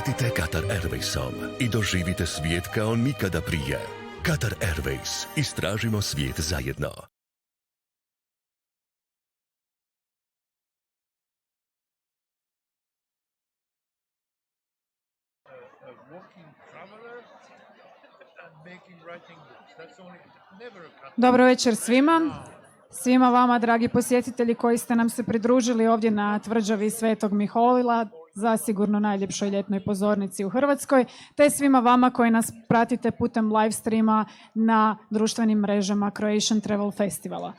Letite Qatar Airwaysom i doživite svijet kao nikada prije. Qatar Airways. Istražimo svijet zajedno. Dobro večer svima. Svima vama, dragi posjetitelji koji ste nam se pridružili ovdje na Tvrđavi Svetog Mihovila, zasigurno najljepšoj ljetnoj pozornici u Hrvatskoj, te svima vama koji nas pratite putem live streama na društvenim mrežama Croatian Travel Festivala.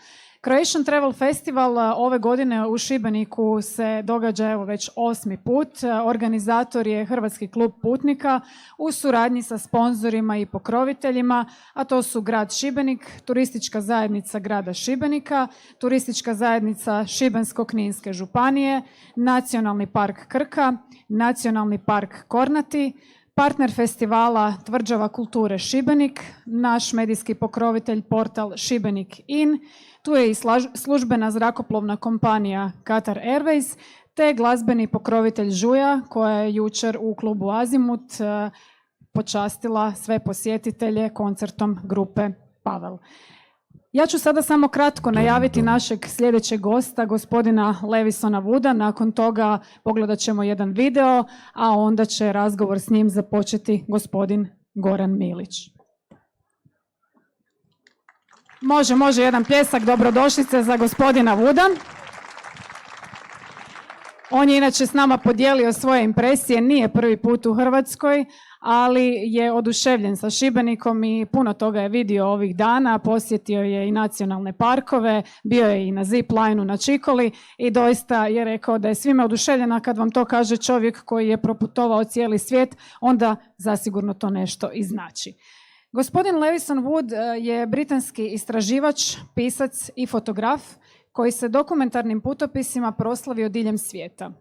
Croatian Travel Festival ove godine u Šibeniku se događa evo već 8. put. Organizator je Hrvatski klub putnika u suradnji sa sponzorima i pokroviteljima, a to su grad Šibenik, turistička zajednica grada Šibenika, turistička zajednica Šibensko-kninske županije, Nacionalni park Krka, Nacionalni park Kornati, partner festivala Tvrđava kulture Šibenik, naš medijski pokrovitelj portal Šibenik In, tu je i službena zrakoplovna kompanija Qatar Airways, te glazbeni pokrovitelj Žuja, koja je jučer u klubu Azimut počastila sve posjetitelje koncertom grupe Pavel. Ja ću sada samo kratko najaviti našeg sljedećeg gosta, gospodina Levisona Wooda. Nakon toga pogledat ćemo jedan video, a onda će razgovor s njim započeti gospodin Goran Milić. Može jedan pljesak dobrodošlice za gospodina Wooda. On je inače s nama podijelio svoje impresije, nije prvi put u Hrvatskoj, ali je oduševljen sa Šibenikom i puno toga je vidio ovih dana. Posjetio je i nacionalne parkove, bio je i na zip lineu na Čikoli i doista je rekao da je svima oduševljena. Kad vam to kaže čovjek koji je proputovao cijeli svijet, onda zasigurno to nešto i znači. Gospodin Levison Wood je britanski istraživač, pisac i fotograf koji se dokumentarnim putopisima proslavio diljem svijeta.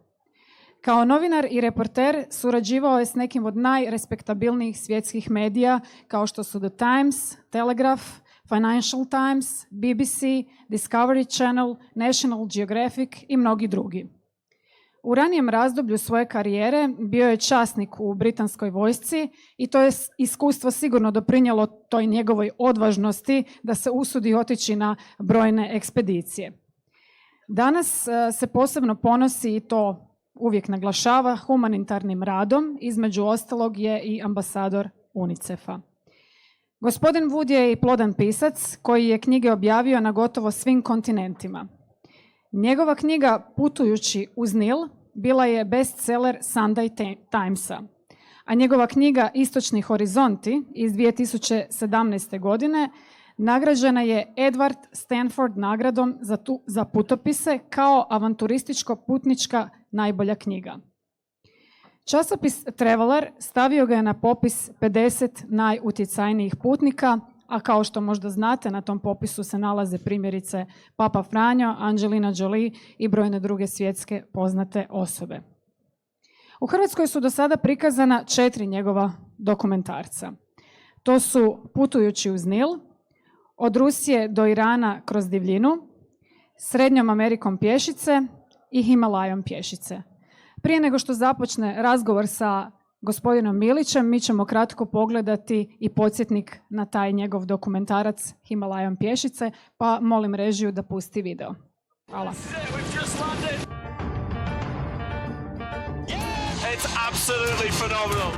Kao novinar i reporter surađivao je s nekim od najrespektabilnijih svjetskih medija kao što su The Times, Telegraph, Financial Times, BBC, Discovery Channel, National Geographic i mnogi drugi. U ranijem razdoblju svoje karijere bio je časnik u britanskoj vojsci i to je iskustvo sigurno doprinijelo toj njegovoj odvažnosti da se usudi otići na brojne ekspedicije. Danas se posebno ponosi i to uvijek naglašava humanitarnim radom, između ostalog je i ambasador UNICEF-a. Gospodin Wood je i plodan pisac koji je knjige objavio na gotovo svim kontinentima. Njegova knjiga Putujući uz Nil bila je bestseller Sunday Timesa, a njegova knjiga Istočni horizonti iz 2017. godine nagrađena je Edward Stanford nagradom za putopise kao avanturističko-putnička najbolja knjiga. Časopis Traveler stavio ga je na popis 50 najutjecajnijih putnika, a kao što možda znate, na tom popisu se nalaze primjerice Papa Franjo, Angelina Jolie i brojne druge svjetske poznate osobe. U Hrvatskoj su do sada prikazana 4 njegova dokumentarca. To su Putujući uz Nil, Od Rusije do Irana kroz divljinu, Srednjom Amerikom pješice i Himalajom pješice. Prije nego što započne razgovor sa gospodinom Milićem, mi ćemo kratko pogledati i podsjetnik na taj njegov dokumentarac Himalajom pješice, pa molim režiju da pusti video. Hvala. It's absolutely phenomenal.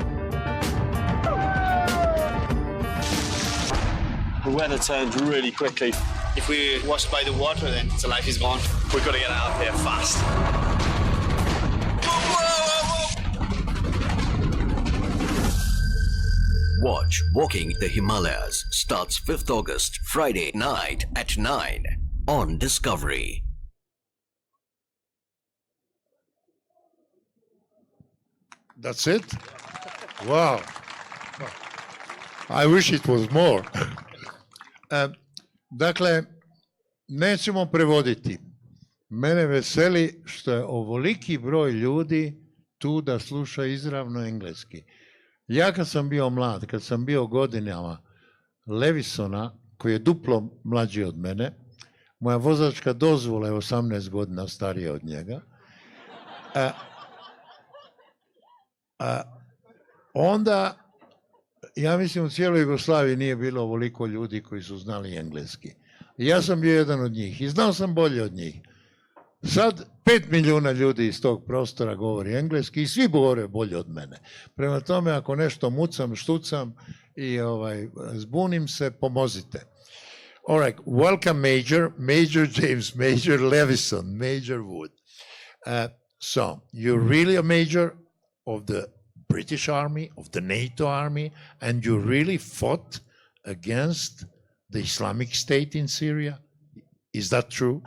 The weather turned really quickly. If we washed by the water, then the life is gone. We've got to get out of here fast. Watch Walking the Himalayas starts 5th August, Friday night at 9 on Discovery. That's it? Wow. I wish it was more. Dakle, nećemo prevoditi. Mene veseli što je ovoliki broj ljudi tu da sluša izravno engleski. Ja kad sam bio mlad, kad sam bio godinama Levisona, koji je duplo mlađi od mene, moja vozačka dozvola je 18 godina starija od njega, onda, ja mislim u cijeloj Jugoslaviji nije bilo ovoliko ljudi koji su znali engleski. Ja sam bio jedan od njih i znao sam bolje od njih. Sad 5 milijuna ljudi iz tog prostora govori engleski i svi govore bolje od mene. Prema tome, ako nešto mucam, štucam i zbunim se, pomozite. All right, welcome Major James, Major Levison, Major Wood. So, you're really a major of the British Army, of the NATO Army, and you really fought against the Islamic State in Syria? Is that true?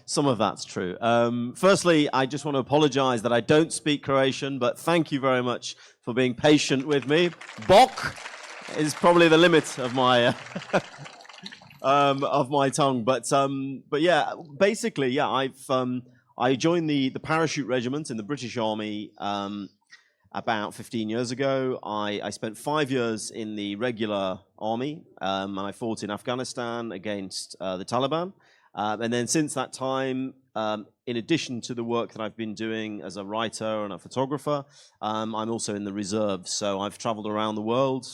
Some of that's true. Firstly, I just want to apologize that I don't speak Croatian, but thank you very much for being patient with me. Bok is probably the limit of my of my tongue, but yeah, basically, yeah, I joined the parachute regiment in the British Army about 15 years ago. I spent 5 years in the regular army, and I fought in Afghanistan against the Taliban. And then since that time, in addition to the work that I've been doing as a writer and a photographer, I'm also in the reserves. So I've traveled around the world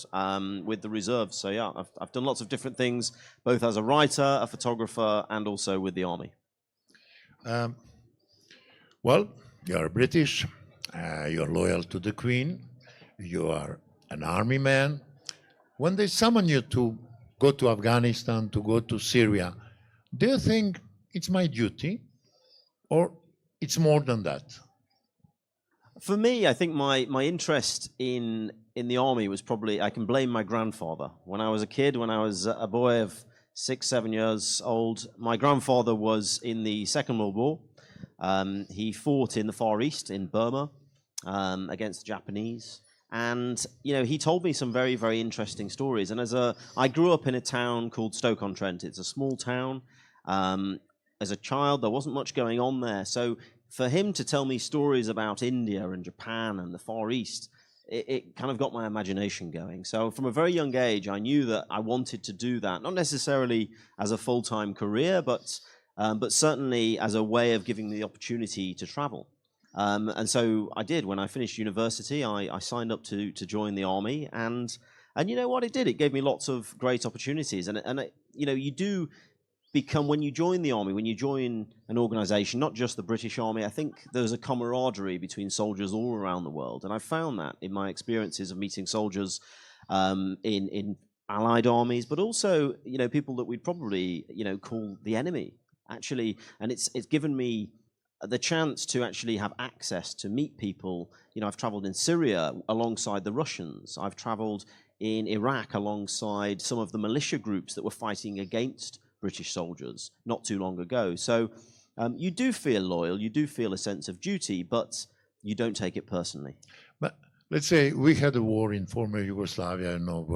with the reserves. So yeah, I've done lots of different things, both as a writer, a photographer, and also with the army. Well, you're British, you're loyal to the Queen, you are an army man. When they summon you to go to Afghanistan, to go to Syria, do you think it's my duty or it's more than that? For me, I think my interest in the army was probably, I can blame my grandfather. When I was a kid, when I was a boy of 6, 7 years old, my grandfather was in the Second World War. He fought in the Far East, in Burma, against the Japanese. And, you know, he told me some very, very interesting stories. And I grew up in a town called Stoke-on-Trent. It's a small town. As a child, there wasn't much going on there. So for him to tell me stories about India and Japan and the Far East, it kind of got my imagination going. So from a very young age, I knew that I wanted to do that, not necessarily as a full-time career, but certainly as a way of giving me the opportunity to travel. And so I did. When I finished university, I signed up to join the army, and you know what it did? It gave me lots of great opportunities. And you know, you do become, when you join the army, when you join an organization, not just the British Army, I think there's a camaraderie between soldiers all around the world. And I found that in my experiences of meeting soldiers in allied armies, but also, you know, people that we'd probably, you know, call the enemy, actually. And it's given me the chance to actually have access to meet people. You know, I've traveled in Syria alongside the Russians. I've traveled in Iraq alongside some of the militia groups that were fighting against British soldiers not too long ago. So you do feel loyal, you do feel a sense of duty, but you don't take it personally. But let's say we had a war in former Yugoslavia, I know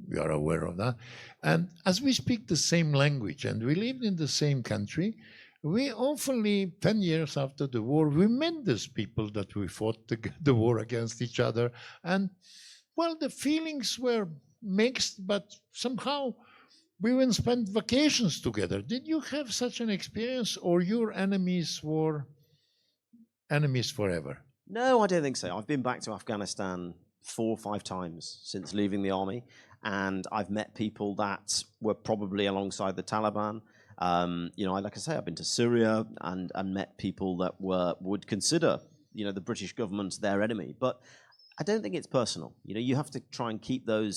we are aware of that. And as we speak the same language and we lived in the same country, we often, 10 years after the war, we met these people that we fought the war against each other. And, well, the feelings were mixed, but somehow we even spent vacations together. Did you have such an experience, or your enemies were enemies forever? No, I don't think so. I've been back to Afghanistan 4 or 5 times since leaving the army, and I've met people that were probably alongside the Taliban. You know, like I say, I've been to Syria and met people that would consider, you know, the British government their enemy. But I don't think it's personal. You know, you have to try and keep the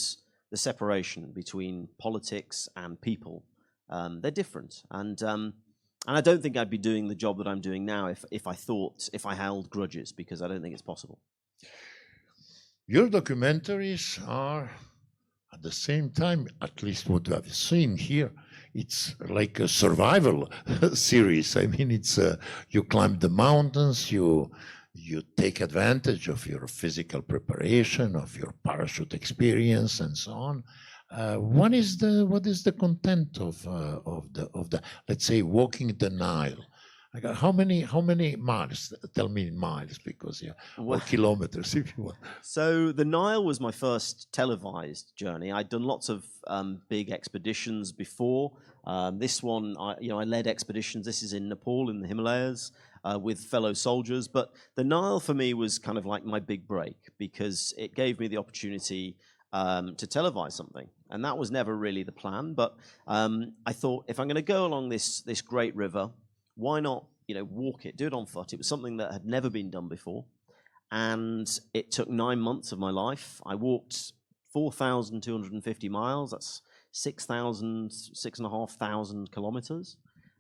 separation between politics and people. They're different. And I don't think I'd be doing the job that I'm doing now if I held grudges, because I don't think it's possible. Your documentaries are, at the same time, at least what I've seen here, it's like a survival series. I mean, it's you climb the mountains, you take advantage of your physical preparation, of your parachute experience, and so on. What is the content of the, let's say, Walking the Nile? I got how many miles? Tell me in miles, because or kilometers if you want. So the Nile was my first televised journey. I'd done lots of big expeditions before. This one, I led expeditions. This is in Nepal, in the Himalayas, with fellow soldiers. But the Nile for me was kind of like my big break, because it gave me the opportunity to televise something. And that was never really the plan. But I thought, if I'm going to go along this great river, why not, walk it, do it on foot? It was something that had never been done before. And it took 9 months of my life. I walked 4,250 miles. That's 6,500 kilometers.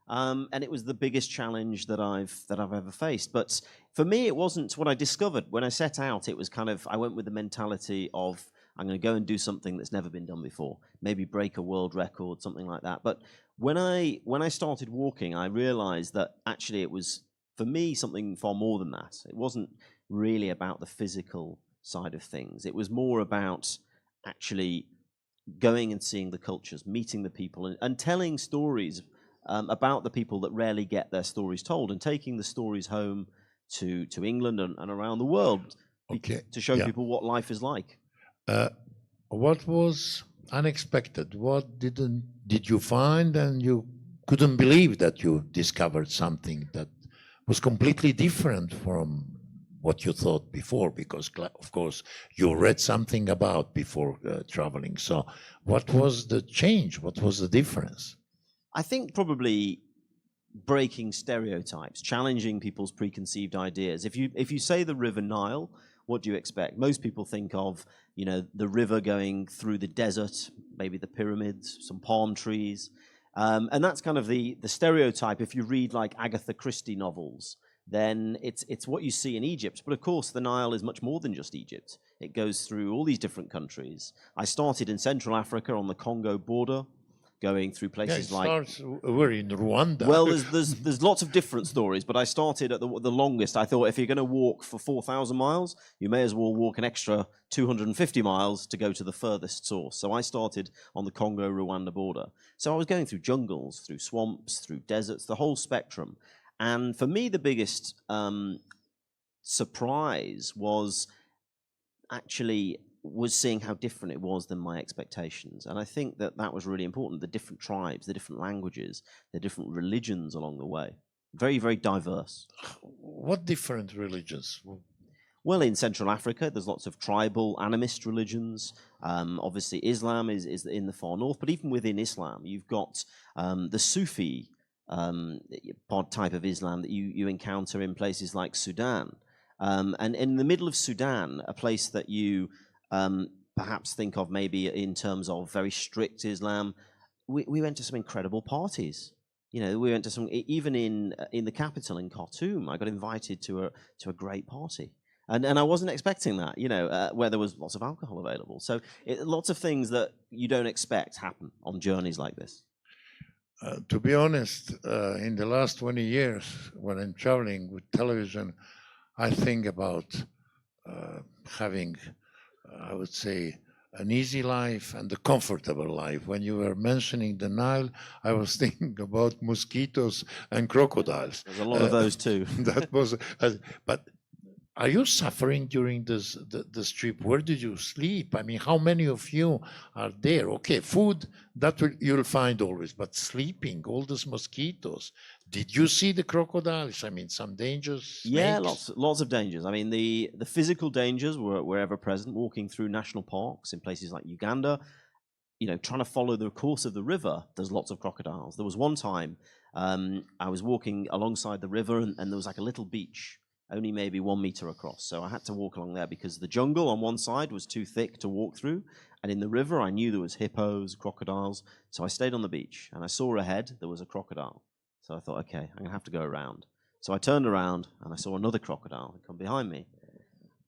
And it was the biggest challenge that I've ever faced. But for me, it wasn't what I discovered. When I set out, it was I went with the mentality of, I'm going to go and do something that's never been done before, maybe break a world record, something like that. But when I started walking, I realized that actually it was, for me, something far more than that. It wasn't really about the physical side of things. It was more about actually going and seeing the cultures, meeting the people, and telling stories about the people that rarely get their stories told, and taking the stories home to England and around the world to show people what life is like. What was unexpected? What did you find, and you couldn't believe that you discovered something that was completely different from what you thought before? Because, of course, you read something about before traveling. So what was the change? What was the difference? I think probably breaking stereotypes, challenging people's preconceived ideas. If you say the River Nile, what do you expect? Most people think of, the river going through the desert, maybe the pyramids, some palm trees. And that's kind of the stereotype. If you read like Agatha Christie novels, then it's what you see in Egypt. But of course, the Nile is much more than just Egypt. It goes through all these different countries. I started in Central Africa on the Congo border, going through places we're in Rwanda. Well, there's lots of different stories, but I started at the longest. I thought, if you're going to walk for 4,000 miles, you may as well walk an extra 250 miles to go to the furthest source. So I started on the Congo-Rwanda border. So I was going through jungles, through swamps, through deserts, the whole spectrum. And for me, the biggest surprise was seeing how different it was than my expectations. And I think that was really important. The different tribes, the different languages, the different religions along the way. Very, very diverse. What different religions? Well, in Central Africa, there's lots of tribal animist religions. Obviously, Islam is in the far north. But even within Islam, you've got the Sufi type of Islam that you encounter in places like Sudan. And in the middle of Sudan, a place that you perhaps think of maybe in terms of very strict Islam, we went to some incredible parties. We went to some, even in the capital, in Khartoum, I got invited to a great party. And I wasn't expecting that, where there was lots of alcohol available. So lots of things that you don't expect happen on journeys like this. To be honest, in the last 20 years, when I'm traveling with television, I think about having, I would say, an easy life and a comfortable life. When you were mentioning the Nile, I was thinking about mosquitoes and crocodiles. There's a lot of those too. That was, but are you suffering during this trip? Where did you sleep? I mean, how many of you are there? Okay, food, you'll find always, but sleeping, all those mosquitoes. Did you see the crocodiles? I mean, some dangers? Snakes? Yeah, lots of dangers. I mean, the physical dangers were ever present. Walking through national parks in places like Uganda, trying to follow the course of the river, there's lots of crocodiles. There was one time I was walking alongside the river, and there was like a little beach, only maybe 1 meter across. So I had to walk along there because the jungle on one side was too thick to walk through. And in the river, I knew there was hippos, crocodiles. So I stayed on the beach, and I saw ahead there was a crocodile. So I thought, okay, I'm going to have to go around. So I turned around, and I saw another crocodile come behind me.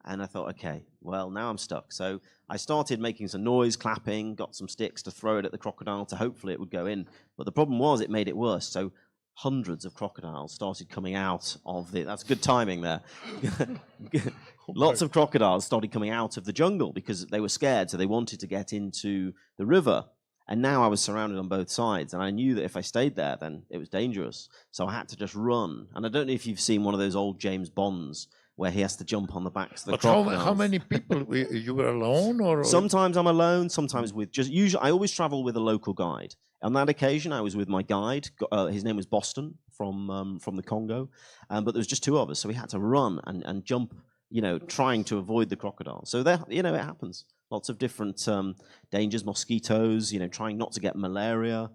And I thought, okay, well, now I'm stuck. So I started making some noise, clapping, got some sticks to throw it at the crocodile to hopefully it would go in. But the problem was it made it worse. So hundreds of crocodiles started coming out of that's good timing there. Lots of crocodiles started coming out of the jungle because they were scared, so they wanted to get into the river. And now I was surrounded on both sides, and I knew that if I stayed there, then it was dangerous. So I had to just run. And I don't know if you've seen one of those old James Bonds where he has to jump on the backs of the crocodiles. How many people? You were alone, or sometimes I'm alone, sometimes with just usually. I always travel with a local guide. On that occasion, I was with my guide. His name was Boston from the Congo, but there was just two of us, so we had to run and jump, trying to avoid the crocodile. So that it happens. Lots of different dangers, mosquitoes, trying not to get malaria.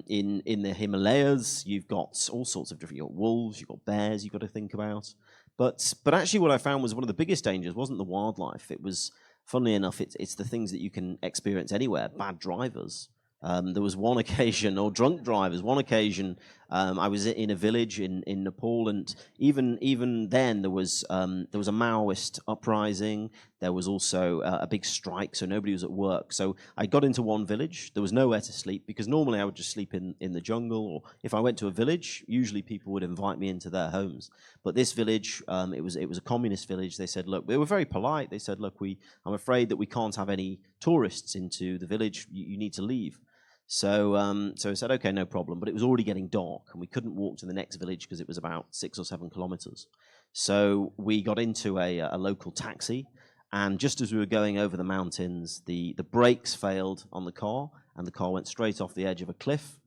In the Himalayas, you've got all sorts of different. You've got wolves, you've got bears. You've got to think about. But actually, what I found was one of the biggest dangers wasn't the wildlife. It was, funnily enough, it's the things that you can experience anywhere. Bad drivers. There was one occasion, or drunk drivers. One occasion, I was in a village in Nepal, and even then there was a Maoist uprising. There was also a big strike, so nobody was at work. So I got into one village. There was nowhere to sleep because normally I would just sleep in the jungle, or if I went to a village, usually people would invite me into their homes. But this village, it was a communist village. They said, look, they were very polite. They said, look, I'm afraid that we can't have any tourists into the village. You need to leave. So I said, okay, no problem. But it was already getting dark, and we couldn't walk to the next village because it was about 6 or 7 kilometers. So we got into a local taxi, and just as we were going over the mountains, the brakes failed on the car, and the car went straight off the edge of a cliff,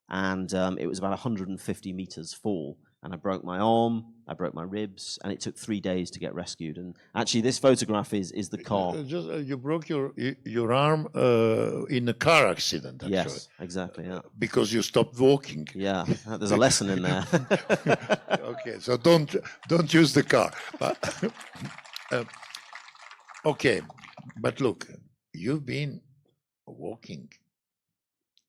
and it was about 150 meters fall. And I broke my arm, I broke my ribs, and it took 3 days to get rescued. And actually, this photograph is the car. You broke your arm in a car accident, actually. Yes, exactly, yeah. Because you stopped walking. Yeah, there's a lesson in there. Okay, so don't use the car. But, okay, but look, you've been walking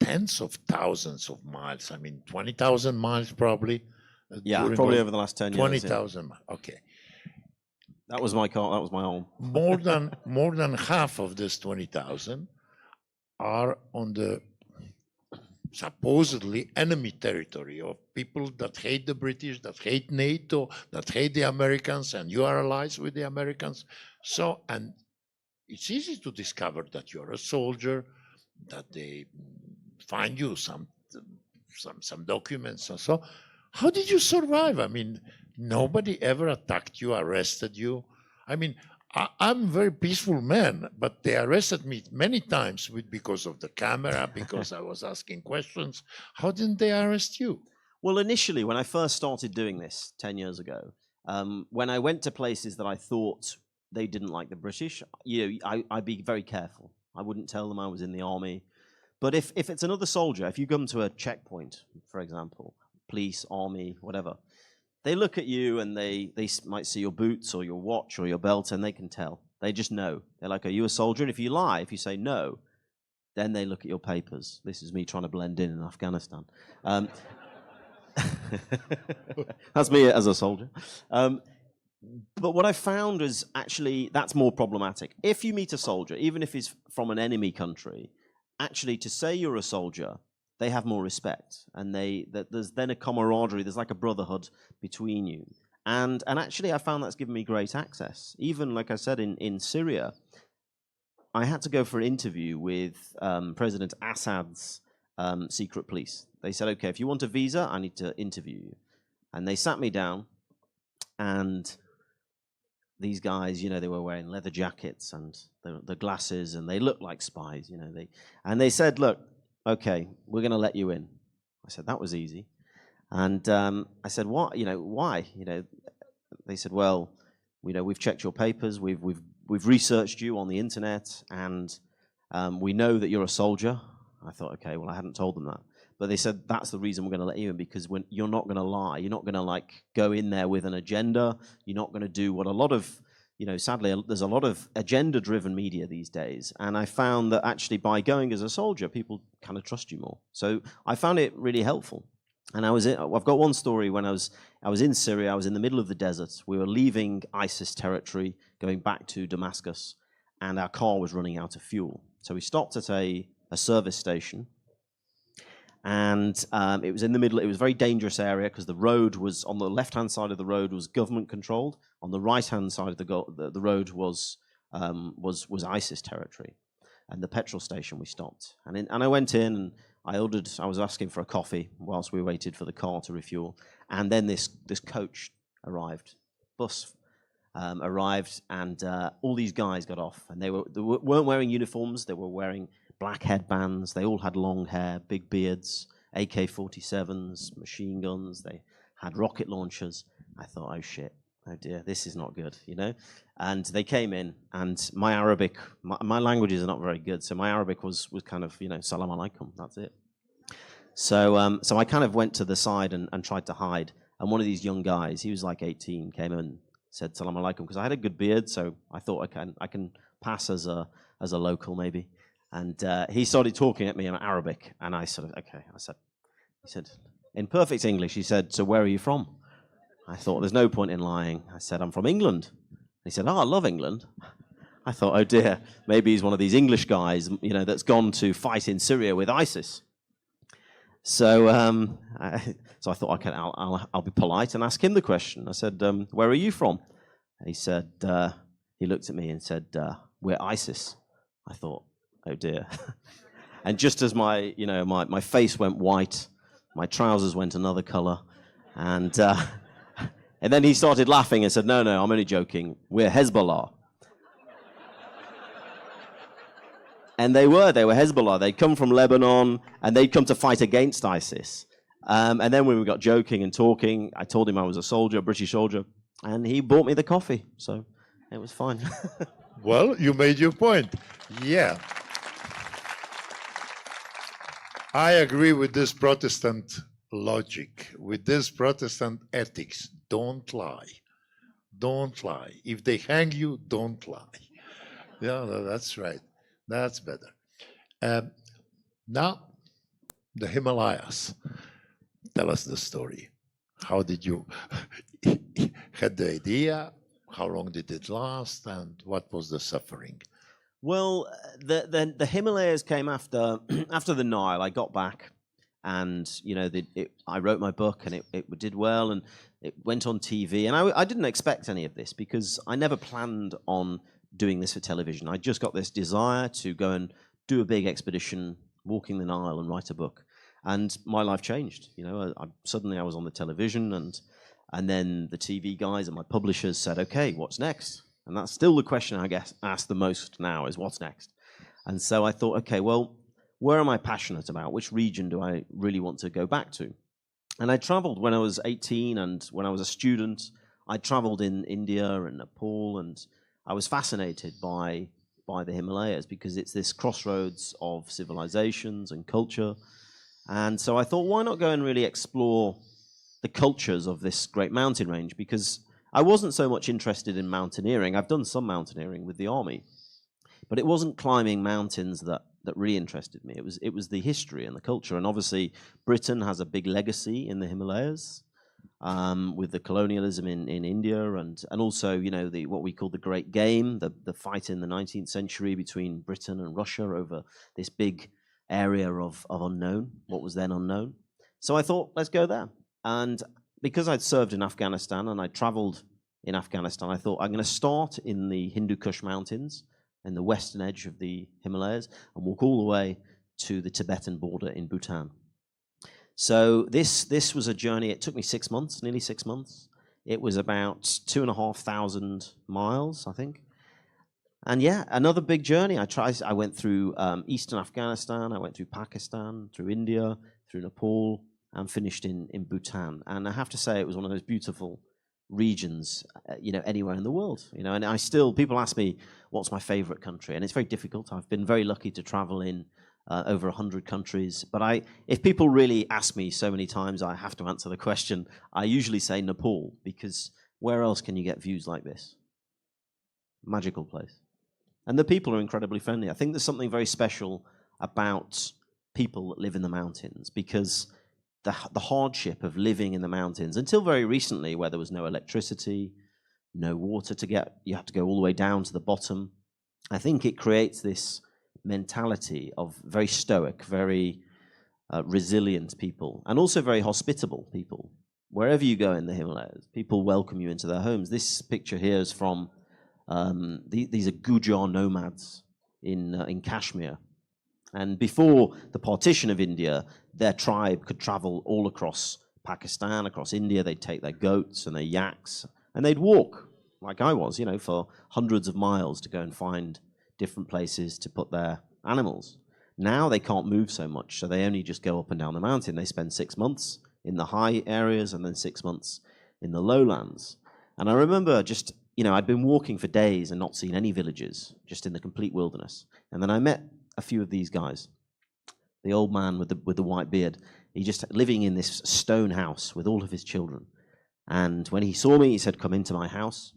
tens of thousands of miles. I mean, 20,000 miles probably. Yeah, probably over the last 10 years. 20,000. Yeah. Okay. That was my car. That was my home. more than half of this 20,000 are on the supposedly enemy territory of people that hate the British, that hate NATO, that hate the Americans, and you are allies with the Americans. So, and it's easy to discover that you're a soldier, that they find you some documents and so. How did you survive? I mean, nobody ever attacked you, arrested you. I mean, I'm a very peaceful man, but they arrested me many times because of the camera, because I was asking questions. How didn't they arrest you? Well, initially, when I first started doing this 10 years ago, when I went to places that I thought they didn't like the British, I'd be very careful. I wouldn't tell them I was in the army. But if it's another soldier, if you come to a checkpoint, for example, police, army, whatever, they look at you and they might see your boots or your watch or your belt, and they can tell. They just know. They're like, are you a soldier? And if you lie, if you say no, then they look at your papers. This is me trying to blend in Afghanistan. That's me as a soldier. But what I found is actually that's more problematic. If you meet a soldier, even if he's from an enemy country, actually to say you're a soldier, they have more respect, and there's then a camaraderie. There's like a brotherhood between you, and actually, I found that's given me great access. Even like I said in Syria, I had to go for an interview with President Assad's secret police. They said, "Okay, if you want a visa, I need to interview you," and they sat me down, and these guys, they were wearing leather jackets and the glasses, and they looked like spies, they said, "Look. Okay, we're going to let you in." I said, that was easy. And I said, what? Why? They said, well, we've checked your papers, we've researched you on the internet, and we know that you're a soldier. I thought, okay, well, I hadn't told them that. But they said, that's the reason we're going to let you in, because you're not going to lie. You're not going to go in there with an agenda. You're not going to do what a lot of, sadly, there's a lot of agenda-driven media these days, and I found that actually by going as a soldier, people kind of trust you more. So I found it really helpful. And I've got one story when I was in Syria. I was in the middle of the desert. We were leaving ISIS territory, going back to Damascus, and our car was running out of fuel. So we stopped at a service station, and it was in the middle. It was a very dangerous area because the road was on the left-hand side of the road was government-controlled. On the right-hand side of the road was ISIS territory. and the petrol station we stopped. And I went in and I was asking for a coffee whilst we waited for the car to refuel. And then this coach arrived, bus arrived, and all these guys got off. And they weren't wearing uniforms, they were wearing black headbands. They all had long hair, big beards, AK-47s, machine guns. They had rocket launchers. I thought, oh shit, oh dear, this is not good, you know? And they came in, and my Arabic, my languages are not very good, so my Arabic was kind of, you know, salam alaikum, that's it. So I kind of went to the side and tried to hide. And one of these young guys, he was like 18, came in and said salam alaikum, because I had a good beard, so I thought I can pass as a local maybe. And he started talking at me in Arabic, and I sort of, okay, he said, in perfect English, he said, so where are you from? I thought, there's no point in lying. I said, I'm from England. He said, oh, I love England. I thought, oh dear, maybe he's one of these English guys, you know, that's gone to fight in Syria with ISIS. So I thought, okay, I'll be polite and ask him the question. I said, where are you from? He said, he looked at me and said, we're ISIS. I thought, oh dear. And just as my face went white, my trousers went another color, and then he started laughing and said, no, I'm only joking. We're Hezbollah. And they were Hezbollah. They'd come from Lebanon, and they'd come to fight against ISIS. And then when we got joking and talking, I told him I was a soldier, a British soldier, and he bought me the coffee. So it was fine. Well, you made your point. Yeah. I agree with this Protestant logic, with this Protestant ethics. Don't lie. Don't lie. If they hang you, don't lie. Yeah, that's right. That's better. Now, the Himalayas. Tell us the story. How did you had the idea? How long did it last? And what was the suffering? Well, the Himalayas came after the Nile. I got back, and you know, I wrote my book, and it did well, and it went on TV. And I didn't expect any of this because I never planned on doing this for television. I just got this desire to go and do a big expedition, walking the Nile, and write a book. And my life changed. You know, suddenly I was on the television, and then the TV guys and my publishers said, "Okay, what's next?" And that's still the question I guess asked the most now is what's next. And so I thought, okay, well, where am I passionate about? Which region do I really want to go back to? And I traveled when I was 18, and when I was a student, I traveled in India and Nepal, and I was fascinated by the Himalayas because it's this crossroads of civilizations and culture. And so I thought, why not go and really explore the cultures of this great mountain range? Because I wasn't so much interested in mountaineering. I've done some mountaineering with the army, but it wasn't climbing mountains that really interested me. It was the history and the culture. And obviously, Britain has a big legacy in the Himalayas with the colonialism in India, and also, you know, what we call the Great Game, the fight in the 19th century between Britain and Russia over this big area of unknown, what was then unknown. So I thought, let's go there. And because I'd served in Afghanistan and I traveled in Afghanistan, I thought I'm going to start in the Hindu Kush Mountains in the western edge of the Himalayas and walk all the way to the Tibetan border in Bhutan. So this was a journey. It took me 6 months, nearly 6 months. It was about 2,500 miles, I think. And yeah, another big journey. I went through eastern Afghanistan, I went through Pakistan, through India, through Nepal, and finished in Bhutan. And I have to say, it was one of those beautiful regions, you know, anywhere in the world. You know, and people ask me, what's my favorite country? And it's very difficult. I've been very lucky to travel in over 100 countries. But if people really ask me so many times, I have to answer the question. I usually say Nepal, because where else can you get views like this? Magical place. And the people are incredibly friendly. I think there's something very special about people that live in the mountains, because the hardship of living in the mountains, until very recently, where there was no electricity, no water to get, you have to go all the way down to the bottom. I think it creates this mentality of very stoic, very resilient people, and also very hospitable people. Wherever you go in the Himalayas, people welcome you into their homes. This picture here is from, these are Gujar nomads in Kashmir. And before the partition of India, their tribe could travel all across Pakistan, across India. They'd take their goats and their yaks, and they'd walk, like I was, for hundreds of miles to go and find different places to put their animals. Now they can't move so much, so they only just go up and down the mountain. They spend 6 months in the high areas and then 6 months in the lowlands. And I remember just, I'd been walking for days and not seen any villages, just in the complete wilderness. And then I met a few of these guys. The old man with the white beard, he just living in this stone house with all of his children. And when he saw me, he said, "Come into my house."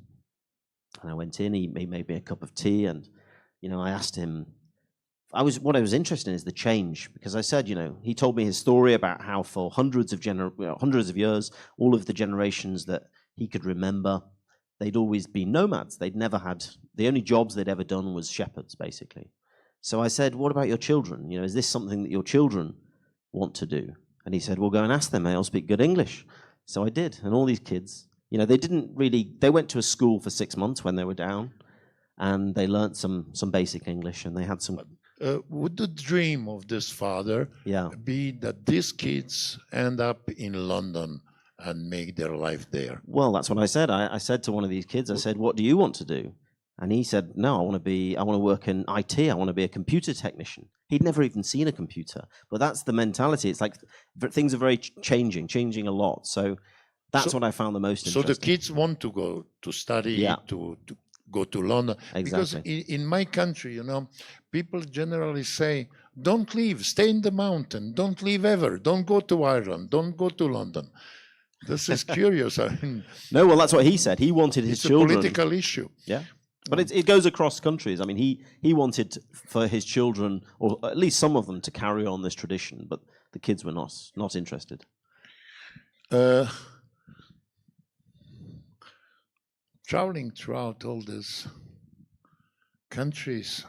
And I went in, he made me a cup of tea, and, I asked him, what I was interested in is the change, because I said, he told me his story about how for hundreds of years, all of the generations that he could remember, they'd always been nomads. They'd never had, the only jobs they'd ever done was shepherds, basically. So I said, "What about your children? Is this something that your children want to do?" And he said, "Well, go and ask them. They'll speak good English." So I did. And all these kids, they went to a school for 6 months when they were down, and they learnt some basic English, and they had some... Would the dream of this father be that these kids end up in London and make their life there? Well, that's what I said. I said to one of these kids, I said, "What do you want to do?" And he said, "No, I want to work in IT. I want to be a computer technician." He'd never even seen a computer, but that's the mentality. It's like things are very changing a lot. So that's what I found the most interesting. So the kids want to go to study, to go to London. Exactly. Because in my country, people generally say, "Don't leave, stay in the mountain, don't leave ever, don't go to Ireland, don't go to London." This is curious. No, well, that's what he said. He wanted his children. It's a political issue. Yeah. But it goes across countries. I mean, he wanted for his children, or at least some of them, to carry on this tradition, but the kids were not interested. Traveling throughout all these countries,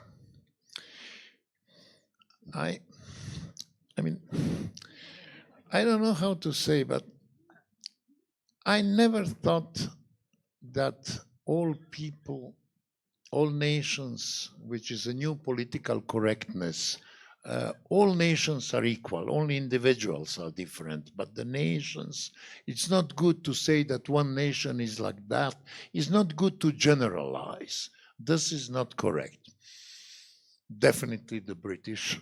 I mean, I don't know how to say, but I never thought that all people, all nations, which is a new political correctness, all nations are equal, only individuals are different, but the nations, it's not good to say that one nation is like that. It's not good to generalize. This is not correct. Definitely the British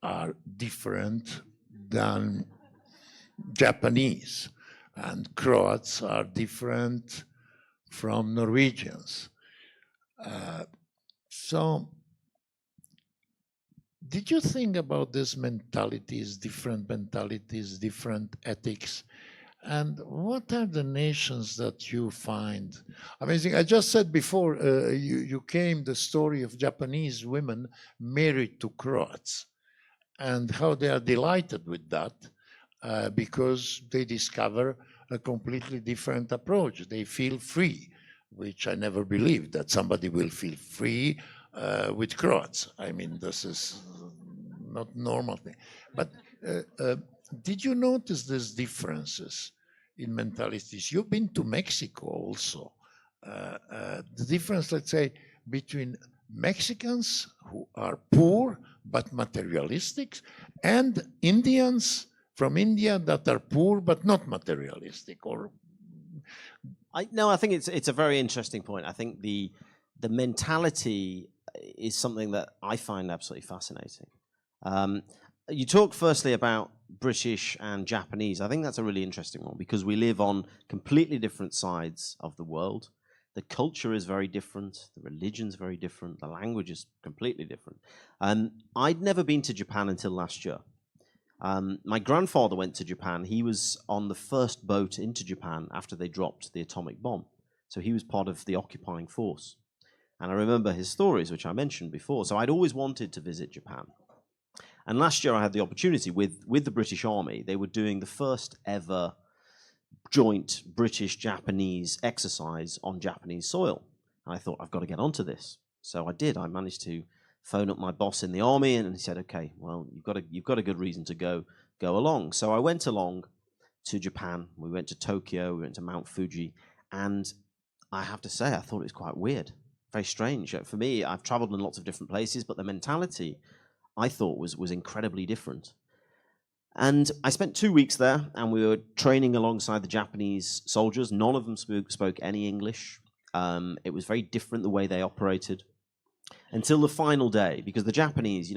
are different than Japanese, and Croats are different from Norwegians. So, did you think about these mentalities, different ethics? And what are the nations that you find amazing? I just said before, you came the story of Japanese women married to Croats, and how they are delighted with that because they discover a completely different approach. They feel free, which I never believed that somebody will feel free with Croats. I mean, this is not normal thing. But did you notice these differences in mentalities? You've been to Mexico also. The difference, let's say, between Mexicans who are poor but materialistic, and Indians from India that are poor but not materialistic, or I think it's a very interesting point. I think the mentality is something that I find absolutely fascinating. You talk firstly about British and Japanese. I think that's a really interesting one because we live on completely different sides of the world. The culture is very different. The religion's very different. The language is completely different. I'd never been to Japan until last year. My grandfather went to Japan. He was on the first boat into Japan after they dropped the atomic bomb. So he was part of the occupying force. And I remember his stories, which I mentioned before. So I'd always wanted to visit Japan. And last year I had the opportunity with the British Army. They were doing the first ever joint British-Japanese exercise on Japanese soil. And I thought, I've got to get onto this. So I did. I managed to phone up my boss in the army, and he said, "Okay, well, you've got a good reason to go along." So I went along to Japan. We went to Tokyo, we went to Mount Fuji, and I have to say, I thought it was quite weird. very strange. For me, I've traveled in lots of different places, but the mentality I thought was incredibly different. And I spent 2 weeks there, and we were training alongside the Japanese soldiers. None of them spoke any English. It was very different the way they operated until the final day, because the Japanese,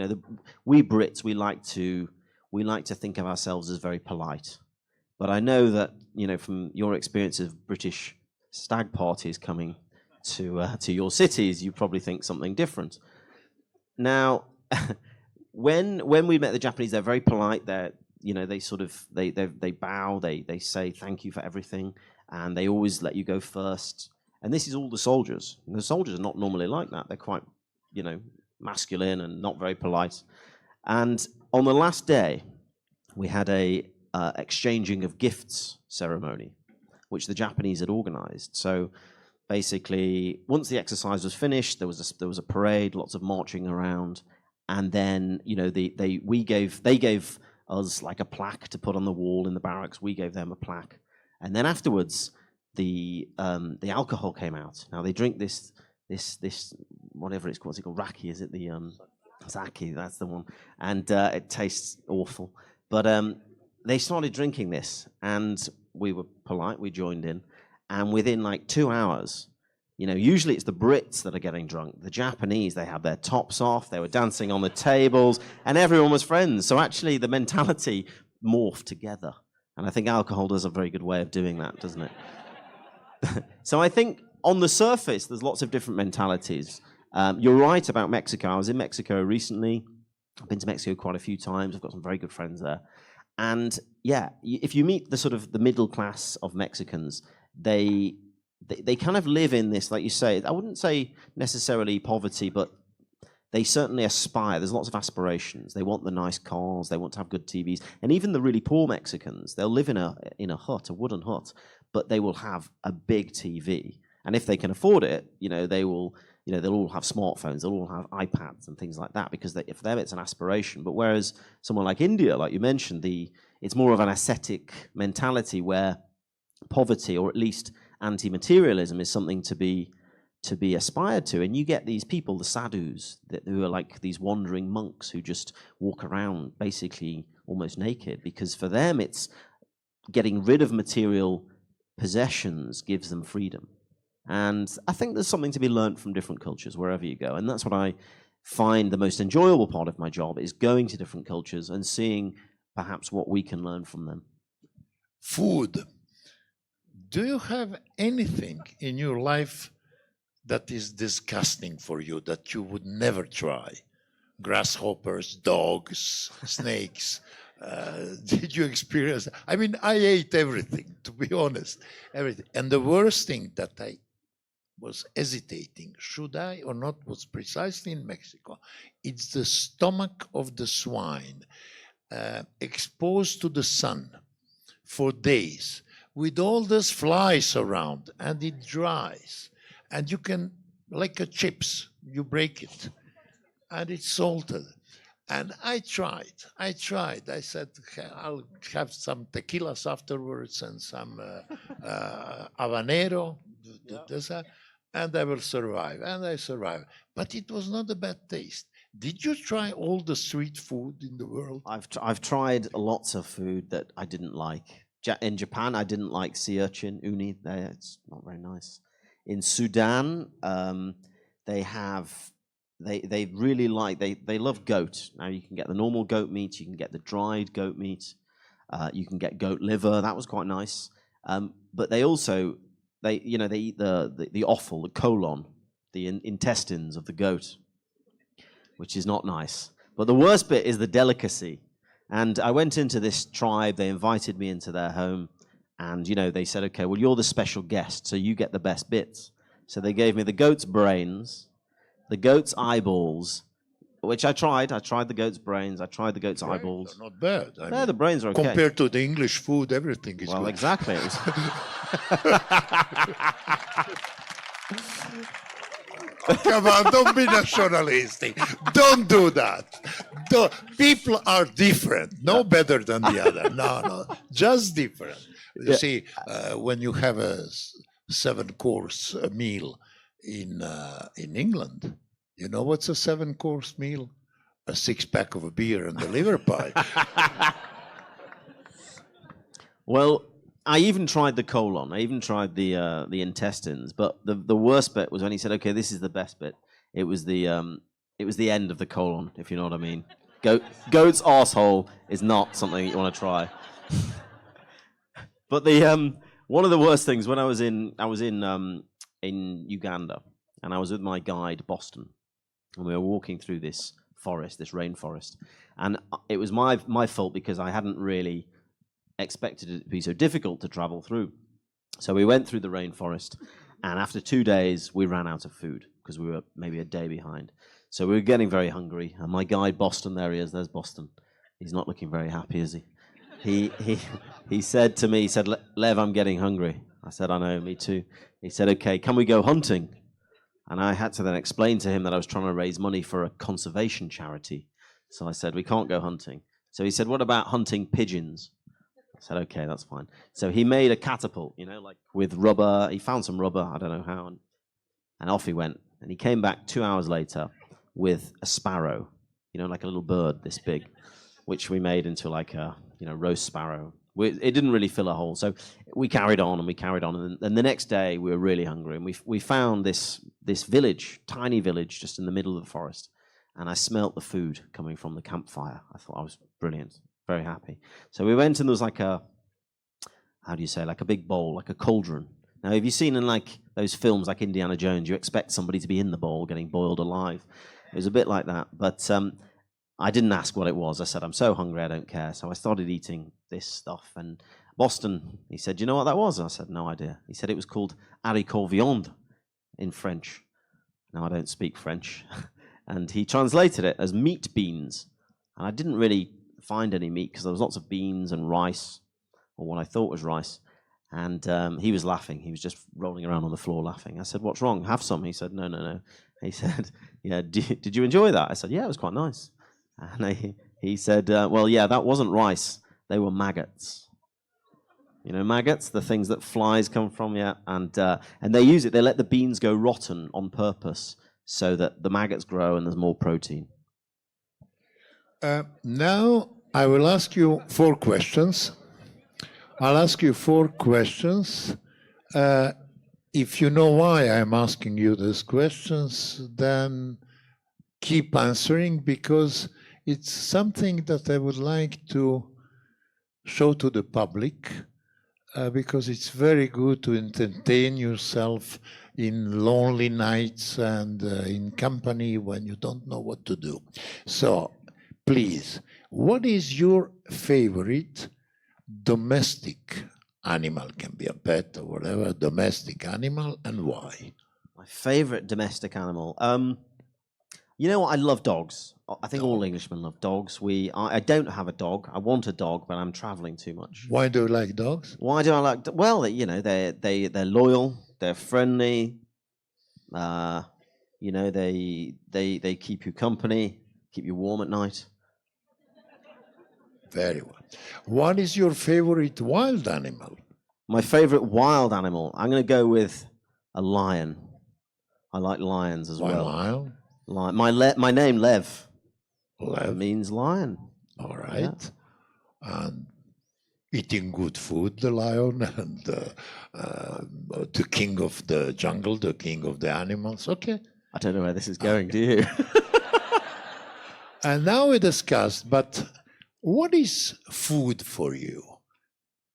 we Brits, we like to think of ourselves as very polite. But I know that, from your experience of British stag parties coming to your cities, you probably think something different. Now, when we met the Japanese, they're very polite. They bow, they say thank you for everything, and they always let you go first. And this is all the soldiers. And the soldiers are not normally like that. They're quite, masculine and not very polite. And on the last day, we had a exchanging of gifts ceremony, which the Japanese had organized. So basically, once the exercise was finished, there was a parade, lots of marching around, and then they gave us like a plaque to put on the wall in the barracks. We gave them a plaque, and then afterwards, the alcohol came out. Now they drink this whatever it's called. What's it called? Raki, is it the sake? That's the one, and it tastes awful. But they started drinking this, and we were polite. We joined in, and within like 2 hours, usually it's the Brits that are getting drunk. The Japanese, they have their tops off. They were dancing on the tables, and everyone was friends. So actually, the mentality morphed together, and I think alcohol does a very good way of doing that, doesn't it? So I think on the surface, there's lots of different mentalities. You're right about Mexico. I was in Mexico recently. I've been to Mexico quite a few times. I've got some very good friends there. And yeah, if you meet the middle class of Mexicans, they kind of live in this, like you say, I wouldn't say necessarily poverty, but they certainly aspire. There's lots of aspirations. They want the nice cars. They want to have good TVs. And even the really poor Mexicans, they'll live in a hut, a wooden hut, but they will have a big TV. And if they can afford it, they will, they'll all have smartphones. They'll all have iPads and things like that, because for them it's an aspiration. But whereas someone like India, like you mentioned, it's more of an ascetic mentality where poverty, or at least anti-materialism, is something to be aspired to. And you get these people, the sadhus, who are like these wandering monks who just walk around basically almost naked, because for them it's getting rid of material possessions gives them freedom. And I think there's something to be learned from different cultures wherever you go. And that's what I find the most enjoyable part of my job, is going to different cultures and seeing perhaps what we can learn from them. Food. Do you have anything in your life that is disgusting for you, that you would never try? Grasshoppers, dogs, snakes. Did you experience? I mean, I ate everything, to be honest, everything. And the worst thing that I was hesitating, should I or not, was precisely in Mexico. It's the stomach of the swine, exposed to the sun for days, with all those flies around, and it dries. And you can, like a chips, you break it, and it's salted. And I tried. I said, I'll have some tequilas afterwards and some habanero, and I will survive. And I survived. But it was not a bad taste. Did you try all the street food in the world? I've tried lots of food that I didn't like. In Japan, I didn't like sea urchin, uni. It's not very nice. In Sudan, they really like, they love goat. Now you can get the normal goat meat, you can get the dried goat meat, you can get goat liver. That was quite nice. But they also, they eat the offal, the colon, the intestines of the goat, which is not nice. But the worst bit is the delicacy. And I went into this tribe, they invited me into their home, and they said, okay, well, you're the special guest, so you get the best bits. So they gave me the goat's brains, the goat's eyeballs, which I tried. I tried the goat's brains. I tried the goat's eyeballs. Not bad. I mean, the brains are okay. Compared to the English food, everything is well, good. Exactly. Come on, don't be nationalistic. Don't do that. People are different. No better than the other. No. Just different. You see, when you have a 7-course meal, in England. You know what's a 7-course meal? A 6-pack of a beer and a liver pie. Well, I even tried the colon. I even tried the intestines. But the worst bit was when he said, "Okay, this is the best bit." It was the end of the colon, if you know what I mean. Goat's arsehole is not something you want to try. But one of the worst things when I was in Uganda, and I was with my guide Boston, and we were walking through this forest, this rainforest, and it was my fault because I hadn't really expected it to be so difficult to travel through. So we went through the rainforest, and after 2 days we ran out of food because we were maybe a day behind. So we were getting very hungry, and my guide Boston, there's Boston. He's not looking very happy, is he? He said to me, "Lev, I'm getting hungry." I said, "I know, me too." He said, "Okay, can we go hunting?" And I had to then explain to him that I was trying to raise money for a conservation charity. So I said, "We can't go hunting." So he said, "What about hunting pigeons?" I said, "Okay, that's fine." So he made a catapult, like with rubber. He found some rubber, I don't know how, and off he went. And he came back 2 hours later with a sparrow, like a little bird this big, which we made into like a, roast sparrow. It didn't really fill a hole. So we carried on. And the next day we were really hungry. And we found this village, tiny village, just in the middle of the forest. And I smelt the food coming from the campfire. I thought I was brilliant, very happy. So we went, and there was like a big bowl, like a cauldron. Now, have you seen in like those films like Indiana Jones, you expect somebody to be in the bowl getting boiled alive. It was a bit like that. But I didn't ask what it was. I said, "I'm so hungry, I don't care." So I started eating this stuff. And Boston, he said, "Do you know what that was?" I said, "No idea." He said it was called haricot viande in French. Now, I don't speak French. And he translated it as meat beans. And I didn't really find any meat because there was lots of beans and rice, or what I thought was rice. And he was laughing. He was just rolling around on the floor laughing. I said, "What's wrong? Have some." He said, No. He said, "Yeah, did you enjoy that?" I said, "Yeah, it was quite nice." And he said, "Well, yeah, that wasn't rice. They were maggots." Maggots, the things that flies come from, yeah. And they use it. They let the beans go rotten on purpose so that the maggots grow and there's more protein. Now I will ask you 4 questions. I'll ask you 4 questions. If you know why I'm asking you these questions, then keep answering, because it's something that I would like to show to the public, because it's very good to entertain yourself in lonely nights and in company when you don't know what to do. So, please, what is your favorite domestic animal? Can be a pet or whatever, domestic animal, and why? My favorite domestic animal. You know what? I love dogs. I think all Englishmen love dogs. I don't have a dog. I want a dog, but I'm traveling too much. Why do you like dogs? Why do I like? Well, they're loyal. They're friendly. They keep you company, keep you warm at night. Very well. What is your favorite wild animal? My favorite wild animal, I'm going to go with a lion. I like lions as well. Lion? My name, Lev. Lev means lion. All right. Yeah. And eating good food, the lion, and the king of the jungle, the king of the animals. Okay. I don't know where this is going, do you? And now we discussed, but what is food for you?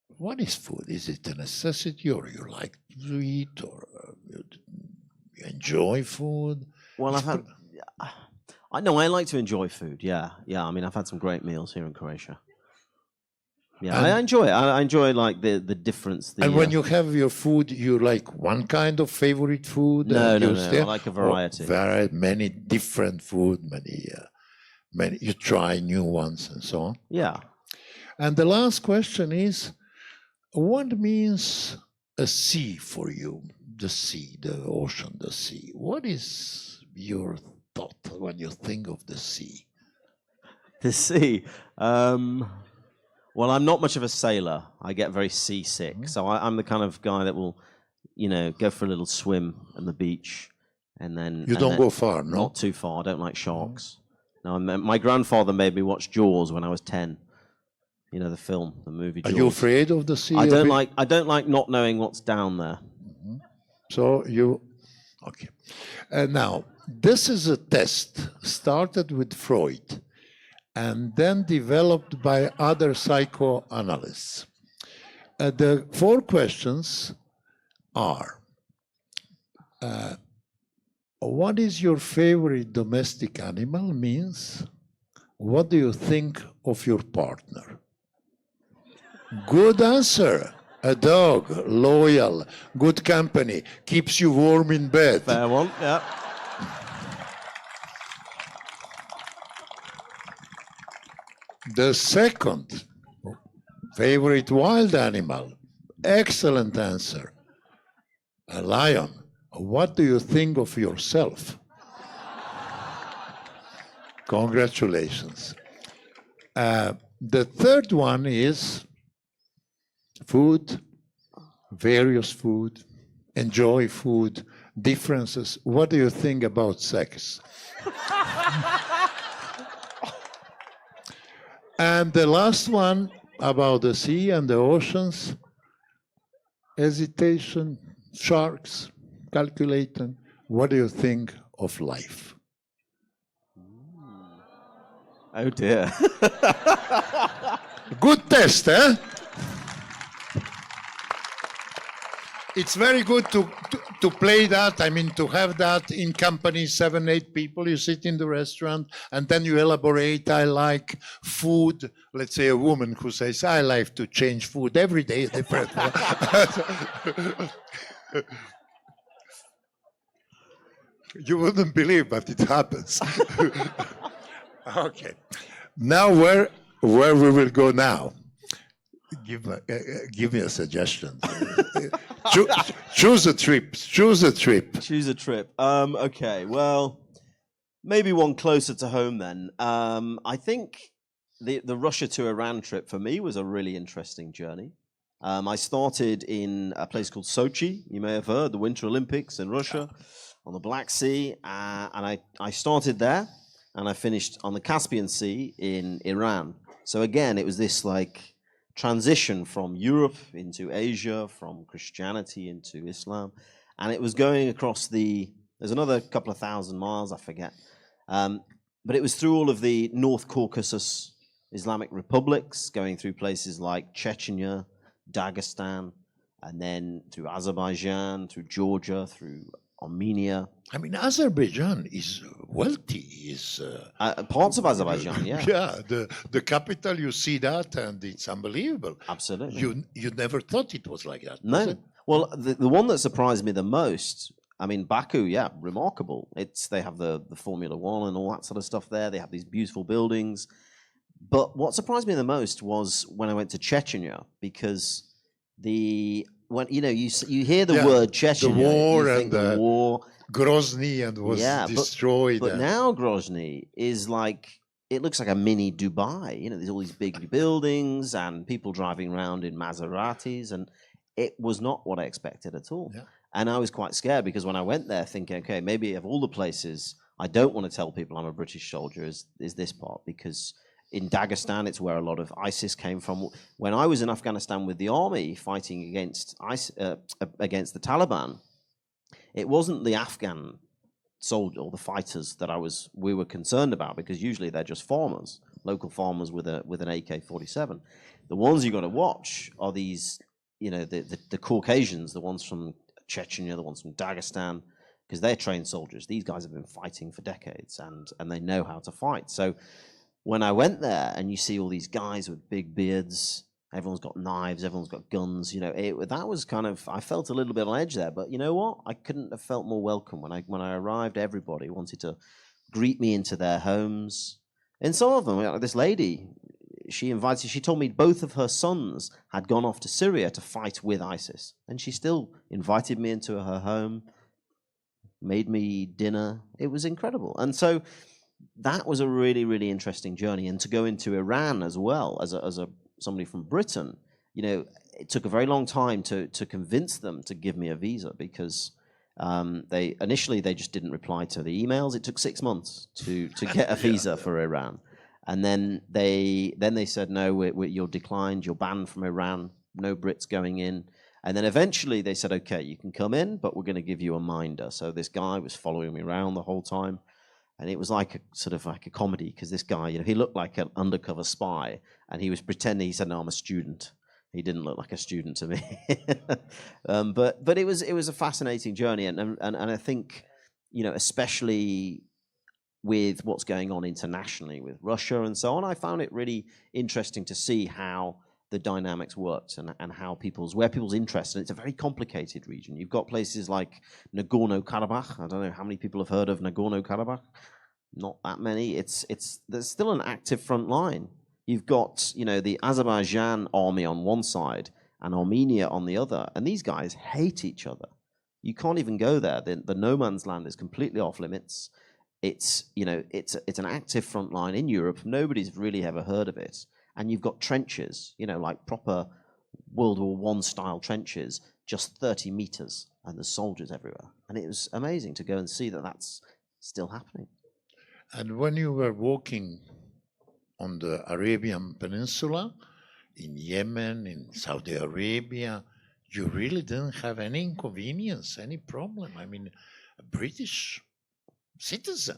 What is food? Is it a necessity, or you like to eat, or you enjoy food? Well, I like to enjoy food. Yeah. I mean, I've had some great meals here in Croatia. Yeah, I enjoy it. I enjoy like the difference. And when you have your food, you like one kind of favorite food? No. I like a variety. Many different food, many. You try new ones and so on. Yeah. And the last question is, what means a sea for you? The sea, the ocean, the sea. What is your thought when you think of the sea? The sea. Well, I'm not much of a sailor. I get very seasick. Mm-hmm. So I'm the kind of guy that will, go for a little swim on the beach. and then You don't go far, no? Not too far. I don't like sharks. No, my grandfather made me watch Jaws when I was 10. You know the film, the movie Jaws. Are you afraid of the sea? I don't like not knowing what's down there. So you, okay. Now, this is a test started with Freud and then developed by other psychoanalysts. The 4 questions are, what is your favorite domestic animal? Means, what do you think of your partner? Good answer. A dog, loyal, good company, keeps you warm in bed. Fair one, yeah. The second, favorite wild animal. Excellent answer. A lion. What do you think of yourself? Congratulations. The third one is food, various food, enjoy food, differences. What do you think about sex? And the last one about the sea and the oceans, hesitation, sharks, calculating. What do you think of life? Oh dear. Good test, eh? It's very good to play that, I mean, to have that in company, 7, 8 people. You sit in the restaurant and then you elaborate, I like food. Let's say a woman who says, I like to change food every day. You wouldn't believe, but it happens. Okay. Now where we will go now? Give me a suggestion. Choose a trip. Choose a trip. Choose a trip. Okay, well, maybe one closer to home then. I think the Russia to Iran trip for me was a really interesting journey. I started in a place called Sochi. You may have heard, the Winter Olympics in Russia on the Black Sea. And I started there and I finished on the Caspian Sea in Iran. So again, it was this like transition from Europe into Asia, from Christianity into Islam. And it was going across there's another couple of thousand miles, I forget. But it was through all of the North Caucasus Islamic republics, going through places like Chechnya, Dagestan, and then through Azerbaijan, through Georgia, through Armenia. I mean, Azerbaijan is wealthy. Parts of Azerbaijan, yeah. Yeah, the capital, you see that, and it's unbelievable. Absolutely. You never thought it was like that. No. Was it? Well, the one that surprised me the most, I mean, Baku, yeah, remarkable. They have the Formula One and all that sort of stuff there. They have these beautiful buildings. But what surprised me the most was when I went to Chechnya, because when you hear the word Chechnya, the war you think and the war, Grozny and was destroyed. But now Grozny is like, it looks like a mini Dubai. You know, there's all these big buildings and people driving around in Maseratis, and it was not what I expected at all. Yeah. And I was quite scared because when I went there thinking, okay, maybe of all the places I don't want to tell people I'm a British soldier is this part, because in Dagestan, it's where a lot of ISIS came from. When I was in Afghanistan with the army fighting against the Taliban, it wasn't the Afghan soldier or the fighters that we were concerned about, because usually they're just farmers, local farmers with an AK-47. The ones you got to watch are these, the Caucasians, the ones from Chechnya, the ones from Dagestan, because they're trained soldiers. These guys have been fighting for decades and they know how to fight. So when I went there and you see all these guys with big beards, everyone's got knives, everyone's got guns, that was kind of, I felt a little bit on edge there. But you know what? I couldn't have felt more welcome. When I arrived, everybody wanted to greet me into their homes. And some of them, like this lady, she told me both of her sons had gone off to Syria to fight with ISIS. And she still invited me into her home, made me dinner. It was incredible. And so that was a really, really interesting journey. And to go into Iran as well, as somebody from Britain, it took a very long time to convince them to give me a visa, because They initially just didn't reply to the emails. It took 6 months to get a visa for Iran, and then they said no, you're declined, you're banned from Iran, no Brits going in. And then eventually they said, okay, you can come in, but we're going to give you a minder. So this guy was following me around the whole time. And it was like a comedy, because this guy, he looked like an undercover spy, and he was pretending. He said, no, I'm a student. He didn't look like a student to me. But it was a fascinating journey. And I think, especially with what's going on internationally with Russia and so on, I found it really interesting to see how the dynamics worked and where people's interest, and it's a very complicated region. You've got places like Nagorno-Karabakh. I don't know how many people have heard of Nagorno-Karabakh. Not that many. There's still an active front line. You've got, the Azerbaijan army on one side and Armenia on the other, and these guys hate each other. You can't even go there. The no man's land is completely off limits. It's an active front line in Europe. Nobody's really ever heard of it. And you've got trenches, like proper World War I style trenches, just 30 meters, and there's soldiers everywhere. And it was amazing to go and see that that's still happening. And when you were walking on the Arabian Peninsula, in Yemen, in Saudi Arabia, you really didn't have any inconvenience, any problem. I mean, a British citizen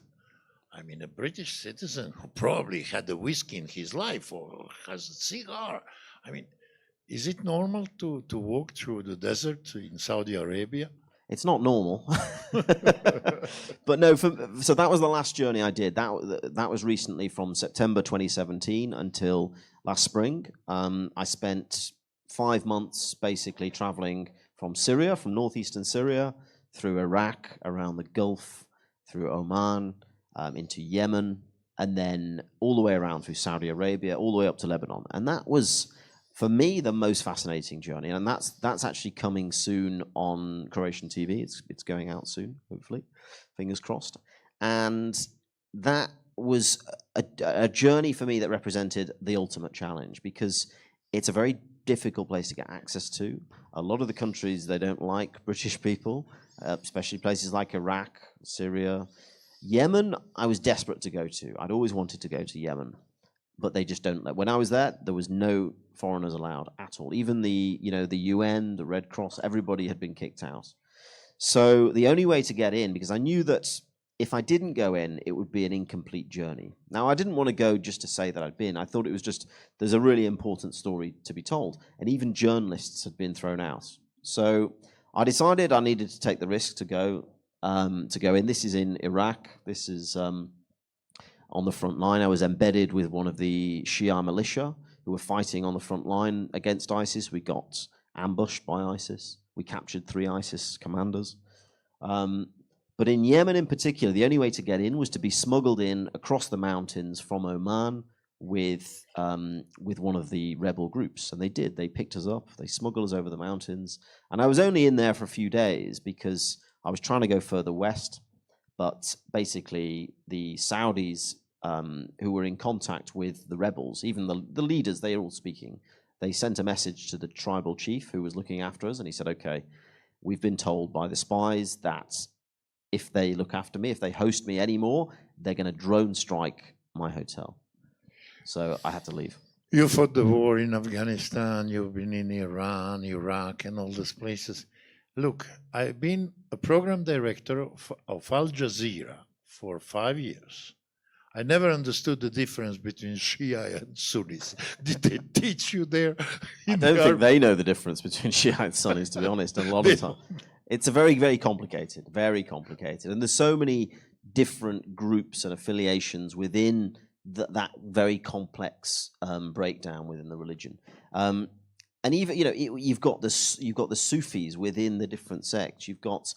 who probably had a whiskey in his life or has a cigar. I mean, is it normal to walk through the desert in Saudi Arabia? It's not normal. But no, so that was the last journey I did. That was recently from September 2017 until last spring. I spent 5 months basically traveling from Syria, from northeastern Syria, through Iraq, around the Gulf, through Oman, into Yemen, and then all the way around through Saudi Arabia, all the way up to Lebanon. And that was, for me, the most fascinating journey. And that's actually coming soon on Croatian TV. It's going out soon, hopefully, fingers crossed. And that was a journey for me that represented the ultimate challenge, because it's a very difficult place to get access to. A lot of the countries, they don't like British people, especially places like Iraq, Syria. Yemen, I was desperate to go to. I'd always wanted to go to Yemen, but they just don't let. When I was there was no foreigners allowed at all. Even the UN, the Red Cross, everybody had been kicked out. So the only way to get in, because I knew that if I didn't go in, it would be an incomplete journey. Now, I didn't want to go just to say that I'd been. I thought it was just, there's a really important story to be told. And even journalists had been thrown out. So I decided I needed to take the risk to go in. This is in Iraq. This is on the front line. I was embedded with one of the Shia militia who were fighting on the front line against ISIS. We got ambushed by ISIS. We captured 3 ISIS commanders. But in Yemen in particular, the only way to get in was to be smuggled in across the mountains from Oman with one of the rebel groups. And they did. They picked us up. They smuggled us over the mountains. And I was only in there for a few days because I was trying to go further west. But basically, the Saudis who were in contact with the rebels, even the leaders, they were all speaking. They sent a message to the tribal chief who was looking after us. And he said, okay, we've been told by the spies that if they look after me, if they host me anymore, they're going to drone strike my hotel. So I had to leave. You fought the war in Afghanistan, you've been in Iran, Iraq, and all these places. Look, I've been a program director of Al Jazeera for 5 years. I never understood the difference between Shia and Sunnis. Did they teach you there? I don't think they know the difference between Shia and Sunnis, to be honest, a lot of the time. It's a very, very complicated. And there's so many different groups and affiliations within that very complex breakdown within the religion. And even, you've got the Sufis within the different sects. You've got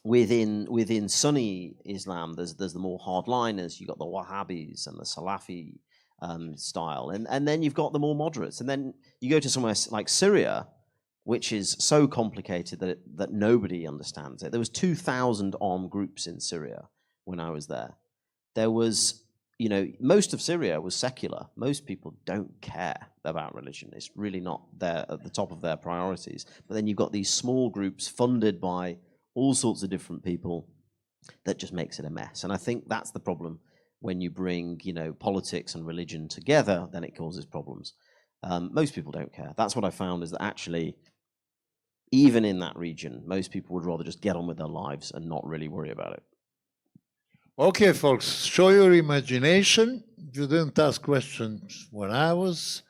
within Sunni Islam, there's the more hardliners. You've got the Wahhabis and the Salafi style, and then you've got the more moderates. And then you go to somewhere like Syria, which is so complicated that nobody understands it. There was 2,000 armed groups in Syria when I was there. There was, most of Syria was secular. Most people don't care about religion. It's really not there at the top of their priorities. But then you've got these small groups funded by all sorts of different people, that just makes it a mess. And I think that's the problem when you bring, politics and religion together, then it causes problems. Most people don't care. That's what I found, is that actually, even in that region, most people would rather just get on with their lives and not really worry about it. Okay, folks, show your imagination. You didn't ask questions when I was